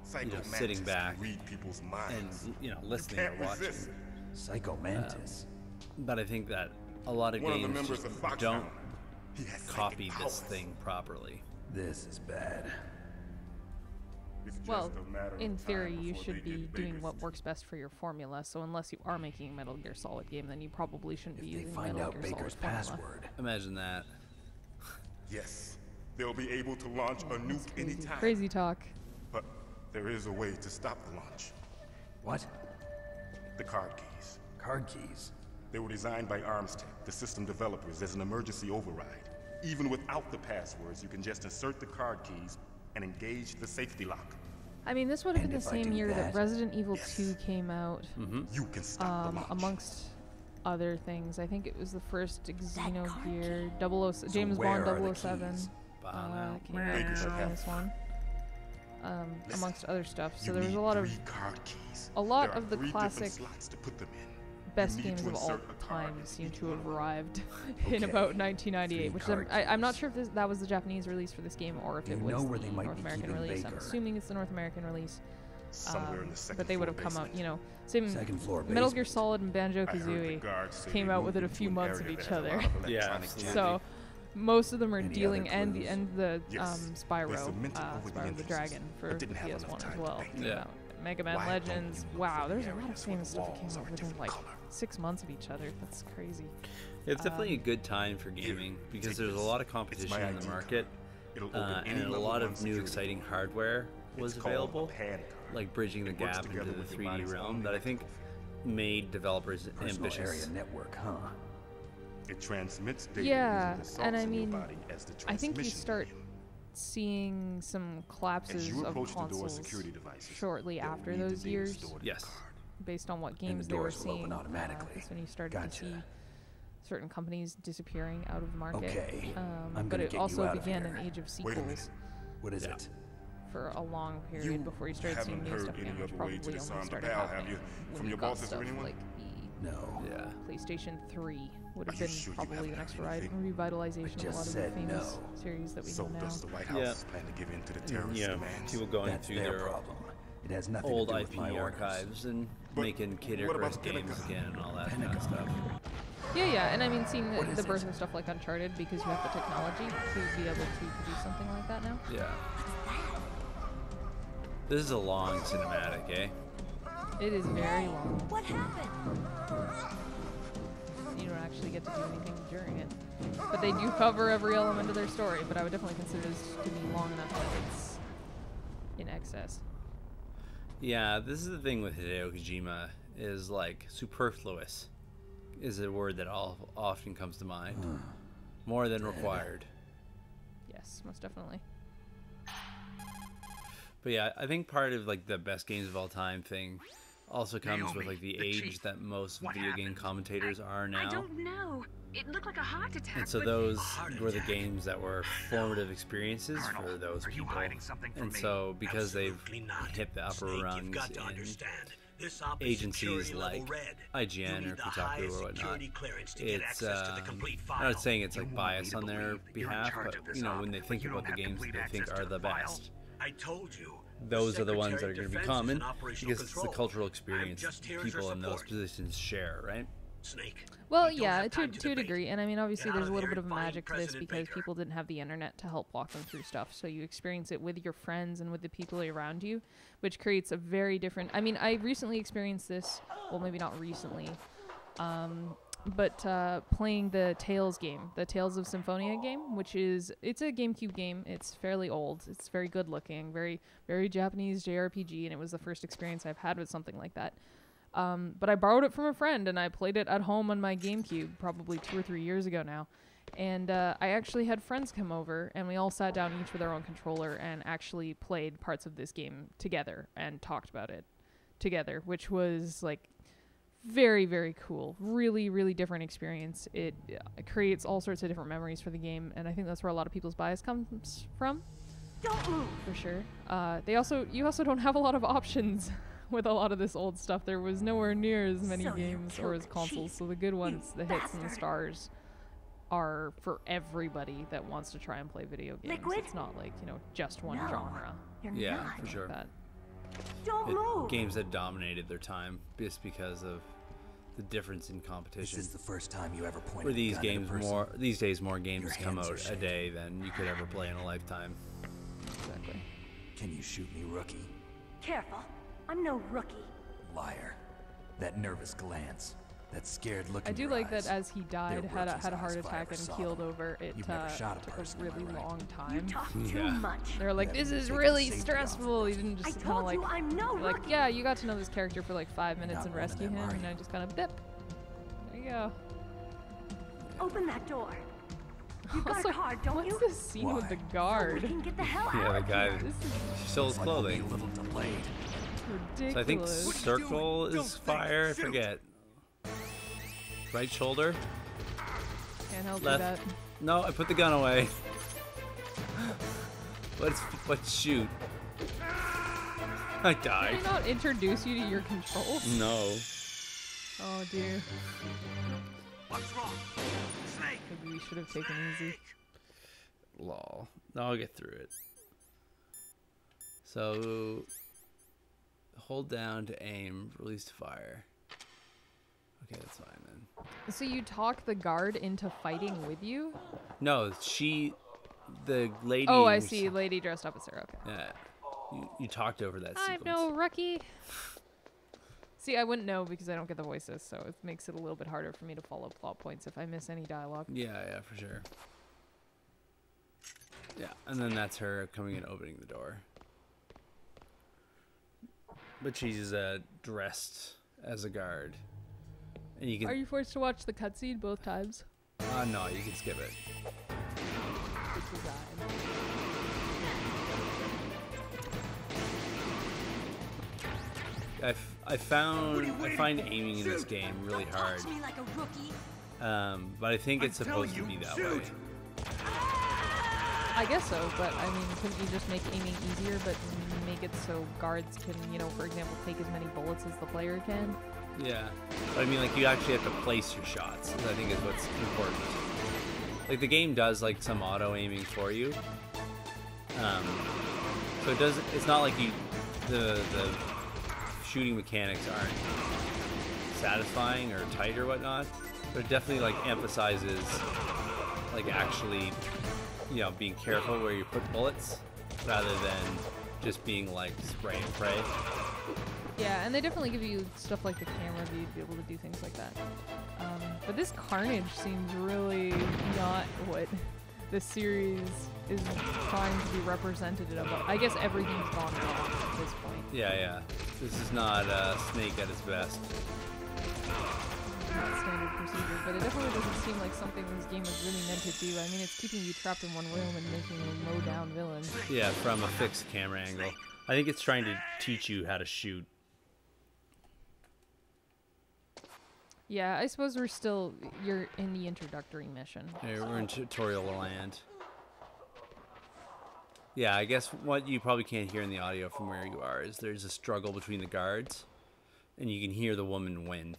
Psycho sitting Mantis back can read people's and minds. listening can't or watching. resist it. Psycho Mantis. But I think that a lot of One of the games members just of Foxhound. don't He has psychic copy this powers. thing properly. This is bad. It's just Well, a matter of in time theory, you before should they be get doing bigger. what works best for your formula. So unless you are making a Metal Gear Solid game, then you probably shouldn't be If they using find Metal out Gear Baker's Solid formula. password, Imagine that. Yes, they'll be able to launch a nuke Crazy, anytime. crazy talk. But there is a way to stop the launch. what? The card keys. Card keys. They were designed by Armstech, the system developers, as an emergency override. Even without the passwords, you can just insert the card keys and engage the safety lock. I mean, this would have And been the if I same do year that that- Resident Evil Yes. 2 came out, You can stop the launch. amongst other things. I think it was the first Xenogear 00, James where Bond are the 007 keys? came out Baker should for have this one, Listen, amongst other stuff. So You there was need a lot of 3 card keys. a lot There are of the 3 different classic slots to put them in. best You need games to of all insert a card time in seem each to have one. arrived in Okay, about 1998, 3 which card I'm not keys. sure if that was the Japanese release for this game or if Do it you was know where the they might North be American keeping release. I'm Baker? assuming it's the North American release. Somewhere in the second But they would have floor come out, basement. you know, same Second floor Metal Gear basement. Solid and I heard the Banjo-Kazooie guards say came they out moved within a into few an months of area each that has a other. lot of Yeah, electronic absolutely. So most of them are Any dealing other and clues? the Yes, they Spyro, cemented over the Spyro the entrances, Dragon for but didn't have PS1 enough as time to well. paint came them. out. Mega Man Why don't Legends. you look Wow, for there's a lot of areas where famous the stuff that came walls out are a within different like color? 6 months of each other. That's crazy. It's definitely a good time for gaming because there's a lot of competition my in the ID market, It'll open any and a level lot 1 of new security exciting door. hardware was It's called a available, pan card. like bridging the It works gap into together the with your 3D body's realm own that I think electrical made developers Personal area ambitious. network, huh? It transmits data Yeah, using the salts and I in your mean, body as the I think you transmission start medium. seeing some As collapses you of approach the door's consoles security devices, shortly they'll after read the those data years, stored in the Yes. card. based on what the games they were doors will open seeing. automatically. That's when you started to see Gotcha. certain companies disappearing out of the market. Okay, I'm But gonna it get you also out of began here. an age of Wait a minute. sequels What is Yeah. it? for a long period You before you started seeing haven't new heard stuff any again, which other way probably to only disarm the started bell, have happening you? when From you your got bosses or stuff anyone? like the No. Yeah. PlayStation 3 would Are have you been sure you probably haven't the next heard anything? revitalization of a just lot of the said famous no. series that we So know now. does the White House Yeah. plan to give in to the terrorist Yeah, demands? people going That's through their their problem. It has nothing old to do with my IP orders. archives and But making Kid what about Icarus games Pentagon? again and all that kind of stuff. Yeah, and I mean, seeing What is the birth it? of stuff like Uncharted because you have the technology to be able to produce something like that now. Yeah. This is a long cinematic, eh? It is very long. What happened? You don't actually get to do anything during it. But they do cover every element of their story, but I would definitely consider this to be long enough that it's in excess. Yeah, this is the thing with Hideo Kojima is like superfluous is a word that often comes to mind. More than required. Yes, most definitely. But yeah, I think part of like the best games of all time thing also comes with Naomi, like the the age chief. that most What video game happened? commentators are I now. don't know. It looked like a heart attack. And so but those Heart were the attack. games that were formative experiences Colonel, for those are you people. hiding something from And me? so because they've Absolutely not. hit the upper Snake, you've rungs got to in understand. This op is agencies security level like red. IGN You or need the Kotaku highest or whatnot, security clearance to get it's access to the complete I'm file. not saying it's You like want me bias to on their believe that you're in behalf, charge but of this you know op, when they but think you about don't the have games that complete they think access are to the the file. best, I told you. those are the ones that Secretary are going of to be Defense is common in operational because it's the control. cultural I'm experience just here as a people in those support. positions share, right? Snake. Well, we don't yeah, have to time to a debate. degree, and I mean, obviously, Get out there's a of little there bit of and find magic to this President because Baker. people didn't have the internet to help walk them through stuff, so you experience it with your friends and with the people around you, which creates a very different. I mean, I recently experienced this. Well, maybe not recently, but playing the Tales game, the Tales of Symphonia game, which it's a GameCube game. It's fairly old. It's very good looking, very very Japanese JRPG, and it was the first experience I've had with something like that. But I borrowed it from a friend, and I played it at home on my GameCube probably 2 or 3 years ago now. And I actually had friends come over, and we all sat down each with our own controller and actually played parts of this game together and talked about it together, which was like very, very cool. Really, really different experience. It creates all sorts of different memories for the game, and I think that's where a lot of people's bias comes from. Don't move. For sure. You also don't have a lot of options with a lot of this old stuff, there was nowhere near as many games or as consoles. So the good ones, the hits and the stars, are for everybody that wants to try and play video games. It's not like, you know, just one genre. Yeah, for sure. That. Don't move. Games that dominated their time just because of the difference in competition. This is the first time you ever pointed. Where these games these days more games come out a day than you could ever play in a lifetime. Exactly. Can you shoot me, rookie? Careful. I'm no rookie. Liar. That nervous glance. That scared look. I do like that as he died, had a heart eyes if I attack ever and saw keeled them. over. It You've never shot a took person, a really am I right? long time. You talk too much. They're like, this is really stressful. He didn't just kind of like, I'm no like, rookie. yeah, you got to know this character for like 5 minutes Not and one of rescue them, him, are and you? I just kind of dip. There you go. Open that door. You got Also, a card, don't what's you? this scene with the We guard? can get the hell Yeah, out the of guy here. This is stole his clothing. A little delayed. ridiculous. So I think circle is fire. I forget. Right shoulder. Can't help Left. that. No, I put the gun away. Let's shoot. I Did died. they not introduce you to your controls? No. Oh dear. What's wrong? Snake! Maybe we should have taken easy. Lol. No, I'll get through it. So, hold down to aim, release to fire. Okay, that's fine then. So you talk the guard into fighting with you? No, the lady. Oh, I who's- see. Lady dressed up as her. Okay. Yeah. You talked over that I'm sequence. no rookie. See, I wouldn't know because I don't get the voices, so it makes it a little bit harder for me to follow plot points if I miss any dialogue. Yeah, for sure. Yeah, and then that's her coming and opening the door. But she's dressed as a guard. And you can... Are you forced to watch the cutscene both times? No, you can skip it. Good design. I find aiming in this game really Don't hard. talk to me like a rookie. But I think it's supposed to be that way. I guess so, but I mean, couldn't you just make aiming easier, but make it so guards can, you know, for example, take as many bullets as the player can? Yeah. But I mean, like, you actually have to place your shots, I think is what's important. Like, the game does, like, some auto-aiming for you. So it doesn't, it's not like the shooting mechanics aren't satisfying or tight or whatnot, but it definitely, like, emphasizes, like, actually, you know, being careful where you put bullets rather than just being, like, spray and pray. Yeah, and they definitely give you stuff like the camera view to be able to do things like that. But this carnage seems really not what the series is trying to be representative of. I guess everything's gone wrong at this point. Yeah. This is not Snake at its best. Not standard procedure, but it definitely doesn't seem like something this game is really meant to do. I mean, it's keeping you trapped in one room and making you mow down villains. Yeah, from a fixed camera angle. I think it's trying to teach you how to shoot. Yeah, I suppose you're in the introductory mission. Yeah, we're in tutorial land. Yeah, I guess what you probably can't hear in the audio from where you are is there's a struggle between the guards, and you can hear the woman win.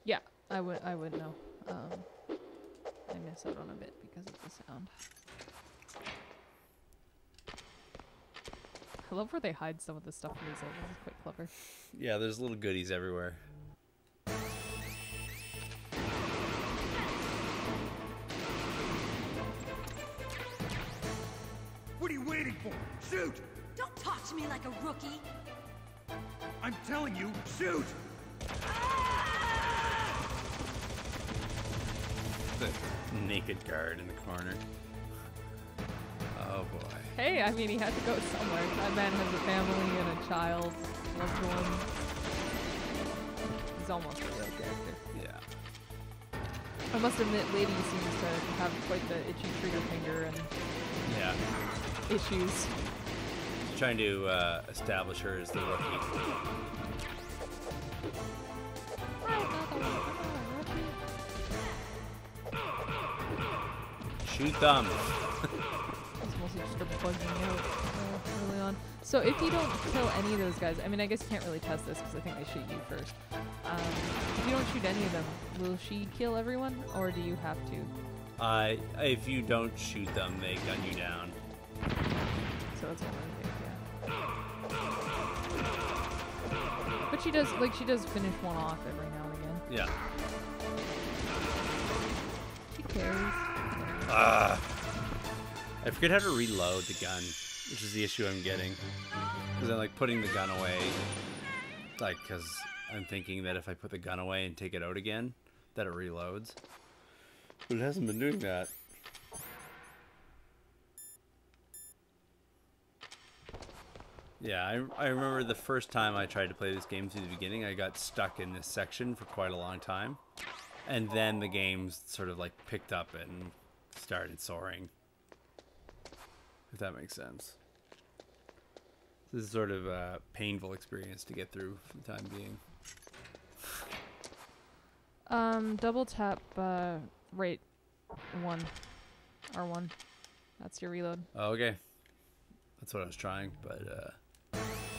Yeah, I would know. I miss out on a bit because of the sound. I love where they hide some of the stuff in these levels. It's quite clever. Yeah, there's little goodies everywhere. What are you waiting for? Shoot! Don't talk to me like a rookie. I'm telling you, shoot! The naked guard in the corner. Oh boy. Hey, I mean, he had to go somewhere. That man has a family and a child, loved one. He's almost a real character. Yeah. I must admit, Lady seems to have quite the itchy trigger finger and Yeah. issues. He's trying to establish her as the rookie. Shoot them. It's mostly just a bugging out early on. So if you don't kill any of those guys, I mean, I guess you can't really test this because I think they shoot you first. If you don't shoot any of them, will she kill everyone, or do you have to? If you don't shoot them, they gun you down. So that's one of the things, yeah. But she does finish one off every now and again. Yeah. She carries. I forget how to reload the gun, which is the issue I'm getting. Because I'm like putting the gun away, like, because I'm thinking that if I put the gun away and take it out again, that it reloads. But it hasn't been doing that. Yeah, I remember the first time I tried to play this game through the beginning, I got stuck in this section for quite a long time. And then the game sort of like picked up and started soaring. If that makes sense. This is sort of a painful experience to get through for the time being. Double tap right 1. R1. That's your reload. Oh, okay. That's what I was trying, but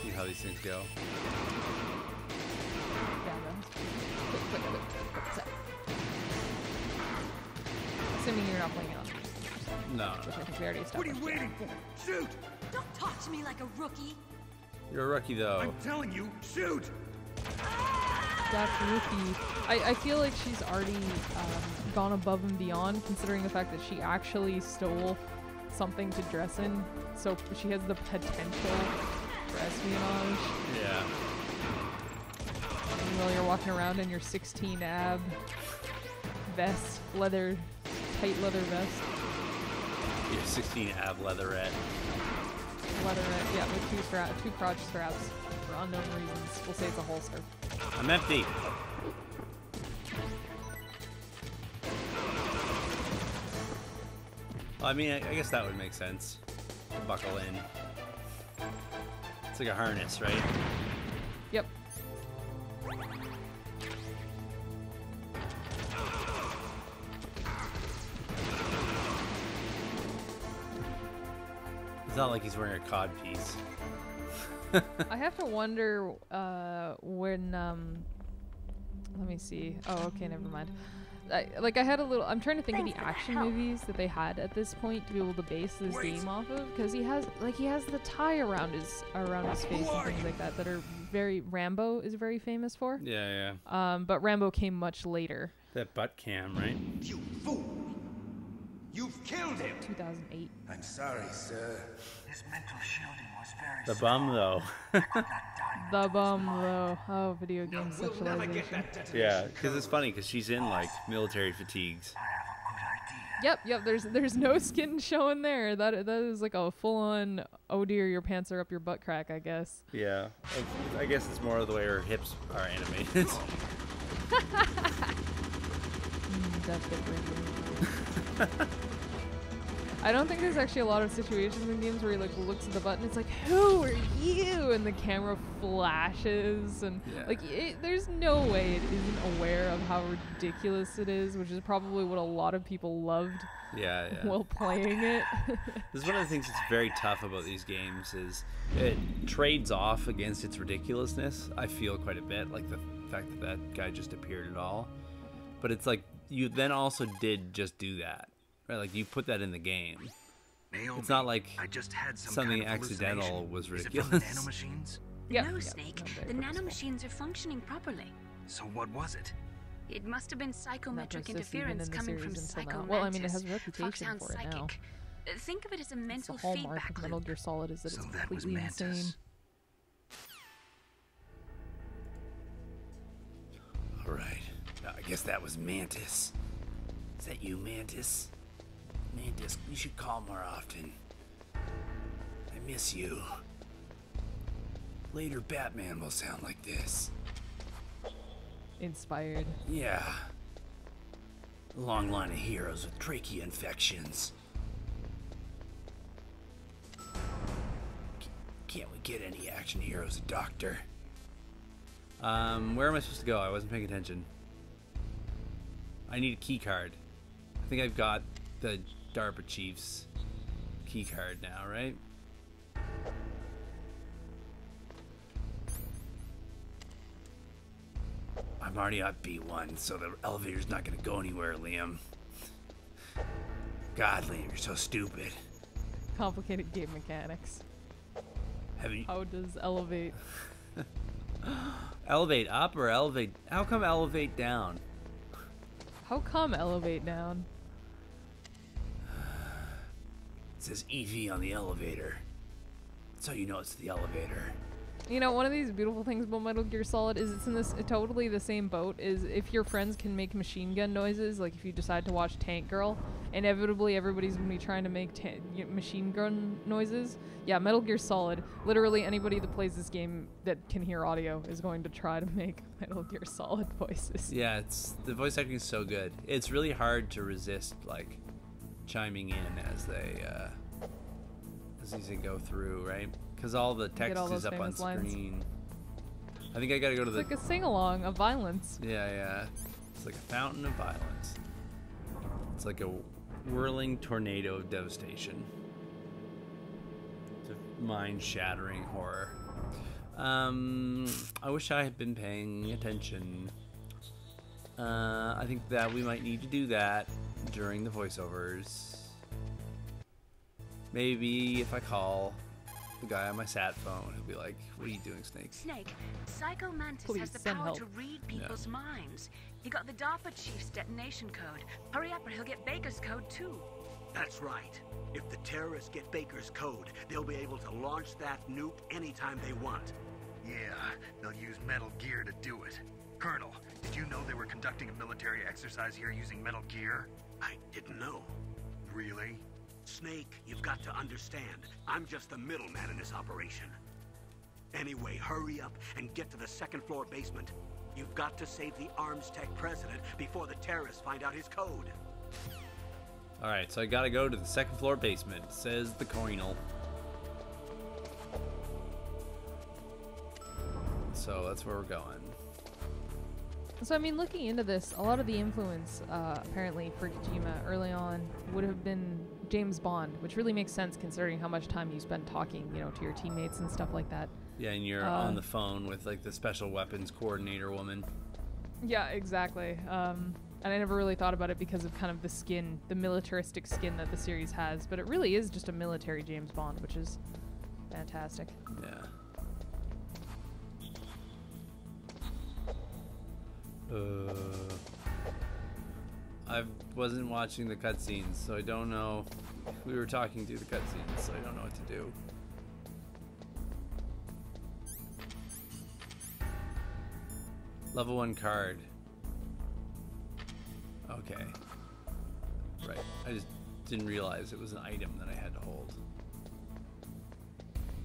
see how these things go. Yeah, quick. Assuming you're not playing it on. No. Which I think we already established. What are you waiting for? Shoot! Don't talk to me like a rookie. You're a rookie, though. I'm telling you, shoot! That's rookie. I feel like she's already gone above and beyond, considering the fact that she actually stole something to dress in, so she has the potential for espionage. Yeah. And while you're walking around in your 16 ab vest, tight leather vest. Your 16 ab leatherette. Leatherette, yeah, with two crotch straps for unknown reasons. We'll say it's a holster. I'm empty. Well, I mean, I guess that would make sense. Buckle in. It's like a harness, right? Yep. It's not like he's wearing a cod piece. I have to wonder when let me see. Oh, okay, never mind. I had a little. I'm trying to think of the action movies that they had at this point to be able to base this game off of, because he has the tie around his face and things like that are very. Rambo is very famous for. Yeah, yeah. But Rambo came much later. That butt cam, right? You fool! You've killed him! 2008. I'm sorry, sir. His mental shielding was very The bum, though. The bum, though. Oh, video game sexualization. Yeah, because it's funny because she's in like military fatigues. Yep. There's no skin showing there. That is like a full-on, oh dear, your pants are up your butt crack, I guess. Yeah, I guess it's more of the way her hips are animated. That's different. I don't think there's actually a lot of situations in games where he like looks at the button, it's like, who are you? And the camera flashes, and there's no way it isn't aware of how ridiculous it is, which is probably what a lot of people loved. Yeah. While playing it. This is one of the things that's very tough about these games is it trades off against its ridiculousness. I feel quite a bit, like the fact that that guy just appeared at all. But it's like you then also did just do that. Right, like you put that in the game. Naomi, it's not like I just had some something kind of accidental was ridiculous. Is it from the nanomachines? No, Snake. The nanomachines are functioning properly. So what was it? It must have been psychometric interference coming from Psycho Well, I mean, it has a Foxhound reputation for it now. psychic. Think of it as a mental the hallmark feedback of Metal loop. Gear Solid is that So it's that was completely Mantis. insane. All right, now, I guess that was Mantis. Is that you, Mantis? Mantis, you should call more often. I miss you. Later, Batman will sound like this. Inspired. Yeah. A long line of heroes with trachea infections. Can't we get any action heroes a doctor? Where am I supposed to go? I wasn't paying attention. I need a key card. I think I've got the DARPA chief's key card now, right? I'm already at B1, so the elevator's not gonna go anywhere, Liam. God, Liam, you're so stupid. Complicated game mechanics. Have you... How does elevate? Elevate up or elevate... How come elevate down? How come elevate down? It says EV on the elevator. So you know it's the elevator. You know, one of these beautiful things about Metal Gear Solid is it's in this totally the same boat. Is if your friends can make machine gun noises, like if you decide to watch Tank Girl, inevitably everybody's gonna be trying to make machine gun noises. Yeah, Metal Gear Solid. Literally anybody that plays this game that can hear audio is going to try to make Metal Gear Solid voices. Yeah, the voice acting is so good. It's really hard to resist like chiming in as they go through, right? Because all the text is up on screen. I think I gotta go to It's like a sing-along of violence. Yeah. It's like a fountain of violence. It's like a whirling tornado of devastation. It's a mind-shattering horror. I wish I had been paying attention. I think that we might need to do that during the voiceovers. Maybe if I call the guy on my sat phone, he'll be like, "What are you doing, Snake?" Snake, Psycho Mantis Please has the send power help. to read people's minds. He got the DARPA chief's detonation code. Hurry up or he'll get Baker's code too. That's right. If the terrorists get Baker's code, they'll be able to launch that nuke anytime they want. Yeah, they'll use Metal Gear to do it. Colonel, did you know they were conducting a military exercise here using Metal Gear? I didn't know. Really? Snake, you've got to understand. I'm just the middleman in this operation. Anyway, hurry up and get to the second-floor basement. You've got to save the Arms Tech president before the terrorists find out his code. Alright, so I gotta go to the second floor basement, says the Colonel. So that's where we're going. So I mean, looking into this, a lot of the influence, apparently, for Kojima early on would have been James Bond, which really makes sense considering how much time you spend talking, you know, to your teammates and stuff like that. Yeah, and you're on the phone with, like, the special weapons coordinator woman. Yeah, exactly. And I never really thought about it because of kind of the skin, the militaristic skin that the series has, but it really is just a military James Bond, which is fantastic. Yeah. I wasn't watching the cutscenes, so I don't know. We were talking through the cutscenes, so I don't know what to do. Level 1 card. Okay. Right. I just didn't realize it was an item that I had to hold.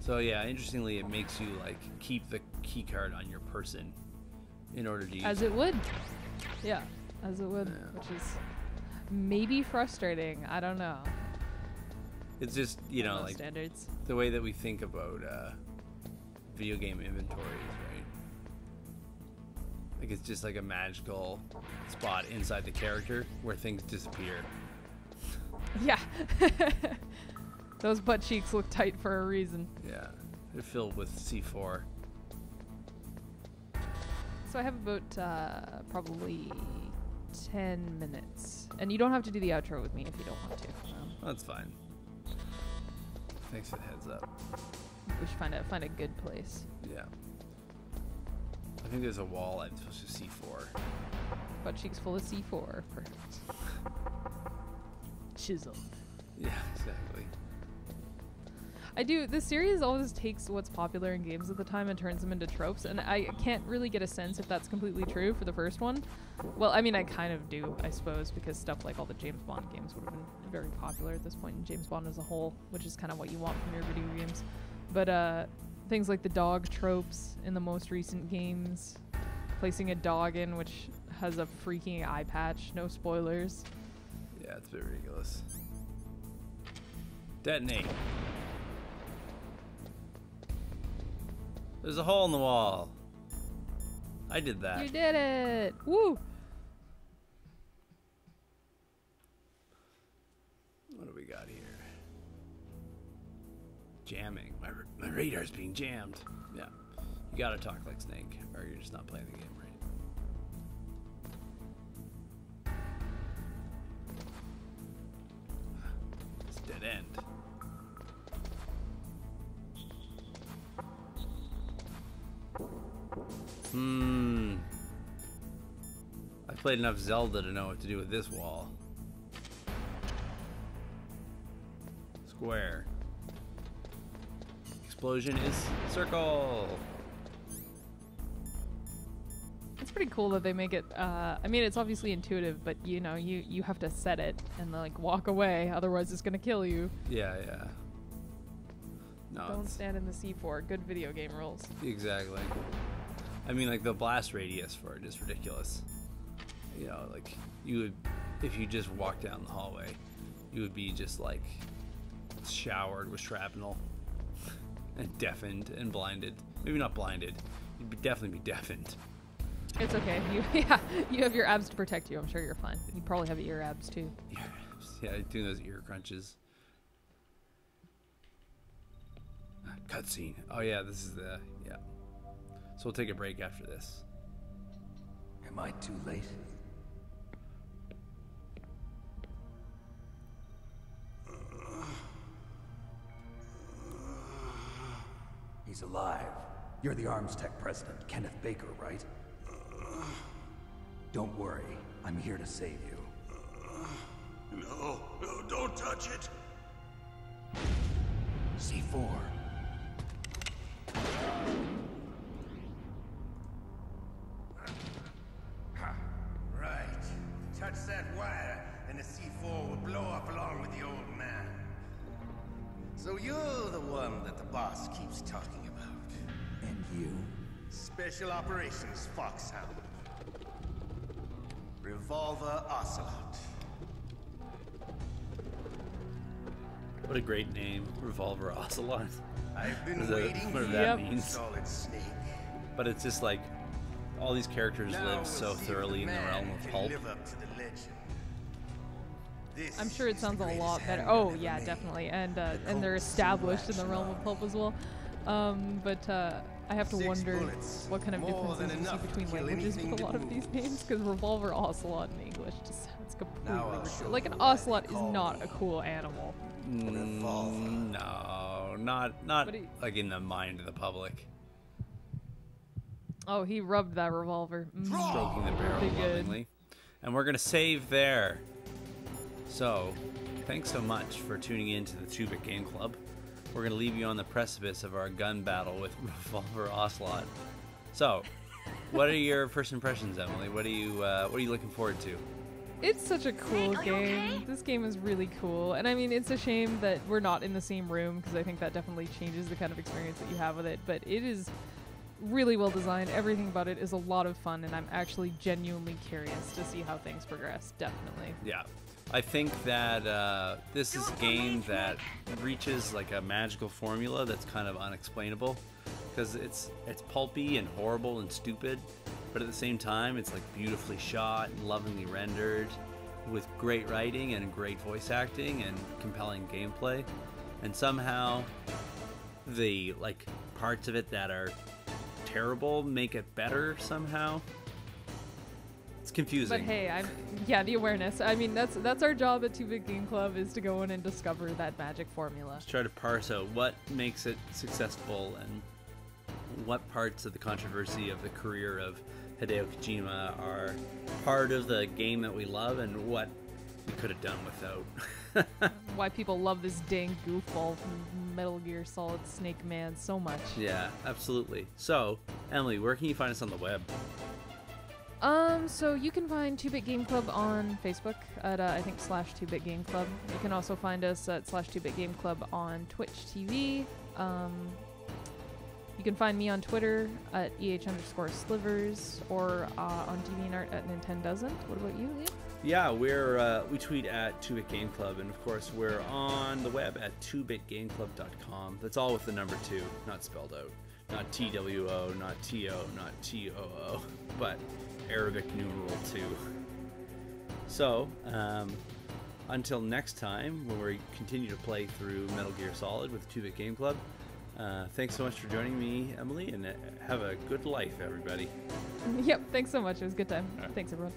So yeah, interestingly, it makes you like keep the key card on your person in order to use As it would. Yeah, as it would, which is maybe frustrating. I don't know. It's just, you know, like standards. The way that we think about video game inventories, right? Like it's just like a magical spot inside the character where things disappear. Yeah. Those butt cheeks look tight for a reason. Yeah, they're filled with C4. So I have about probably 10 minutes. And you don't have to do the outro with me if you don't want to. That's fine. Thanks for the heads up. We should find a good place. Yeah. I think there's a wall I'm supposed to C4. Butt cheeks full of C4. Perfect. Chiseled. Yeah, exactly. I do. This series always takes what's popular in games at the time and turns them into tropes, and I can't really get a sense if that's completely true for the first one. Well, I mean, I kind of do, I suppose, because stuff like all the James Bond games would have been very popular at this point in James Bond as a whole, which is kind of what you want from your video games. But things like the dog tropes in the most recent games, placing a dog in which has a freaking eye patch, no spoilers. Yeah, it's a bit ridiculous. Detonate. There's a hole in the wall. I did that. You did it! Woo! What do we got here? Jamming. My radar's being jammed. Yeah. You gotta talk like Snake, or you're just not playing the game right. Dead end. I played enough Zelda to know what to do with this wall. Square. Explosion is circle. It's pretty cool that they make it, I mean, it's obviously intuitive, but you know, you have to set it and like walk away, otherwise it's gonna kill you. Yeah, yeah. No, Don't stand in the C4. Good video game rules. Exactly. I mean, like the blast radius for it is ridiculous. You know, like you would, if you just walk down the hallway, you would be just like showered with shrapnel and deafened and blinded. Maybe not blinded. You'd definitely be deafened. It's okay. You have your abs to protect you. I'm sure you're fine. You probably have ear abs too. Ear abs. Yeah, doing those ear crunches. Cutscene. Oh yeah, this is the So we'll take a break after this. Am I too late? He's alive. You're the Arms Tech president, Kenneth Baker, right? Don't worry. I'm here to save you. No, don't touch it. C4. Right. Touch that wire, and the C4 will blow up along with the old man. So you're the one that the boss keeps talking about. And you? Special Operations Foxhound. Revolver Ocelot. What a great name, Revolver Ocelot. I've been waiting whatever for that means. Solid Snake. But it's just like all these characters Now live so we'll see if thoroughly in the man realm of can pulp. live up to the legend. This I'm sure it is sounds the a lot greatest better. handgun Oh ever yeah, made. definitely, and they're Colt's established in the Silver realm of pulp as well. But I have to 6 wonder bullets, what kind of more than differences you see enough to between kill languages anything with a that lot of these moves. names, because Revolver Ocelot in English just sounds completely Now I'll ridiculous. show Like an you why they ocelot is call not me a cool animal. No, not But he- like in the mind of the public. Oh, he rubbed that revolver. Stroking the barrel Pretty good. lovingly. And we're gonna save there. So, thanks so much for tuning in to the 2-Bit Game Club. We're gonna leave you on the precipice of our gun battle with Revolver Ocelot. So, what are your first impressions, Emily? What are you looking forward to? It's such a cool game. This game is really cool. And I mean, it's a shame that we're not in the same room, because I think that definitely changes the kind of experience that you have with it. But it is really well designed. Everything about it is a lot of fun, and I'm actually genuinely curious to see how things progress. Definitely. Yeah. I think that this is a game that reaches like a magical formula that's kind of unexplainable, because it's pulpy and horrible and stupid, but at the same time it's like beautifully shot and lovingly rendered, with great writing and great voice acting and compelling gameplay, and somehow the like parts of it that are terrible make it better somehow. It's confusing. But hey, the awareness. I mean, that's our job at 2-Bit Game Club, is to go in and discover that magic formula. Let's try to parse out what makes it successful and what parts of the controversy of the career of Hideo Kojima are part of the game that we love, and what we could have done without. Why people love this dang goofball from Metal Gear Solid Snake Man so much. Yeah, absolutely. So, Emily, where can you find us on the web? So you can find 2-Bit Game Club on Facebook at, I think, /2-Bit Game Club. You can also find us at /2-Bit Game Club on Twitch TV. You can find me on Twitter at EH_slivers, or on DeviantArt at Nintendoesn't. What about you, Liam? Yeah, we tweet at 2-Bit Game Club, and of course we're on the web at 2bitgameclub.com. That's all with the number 2, not spelled out. Not TWO, not TO, not TOO, but Arabic numeral 2. So, until next time, when we continue to play through Metal Gear Solid with 2-Bit Game Club, thanks so much for joining me, Emily, and have a good life, everybody. Yep, thanks so much. It was a good time. Thanks, everyone.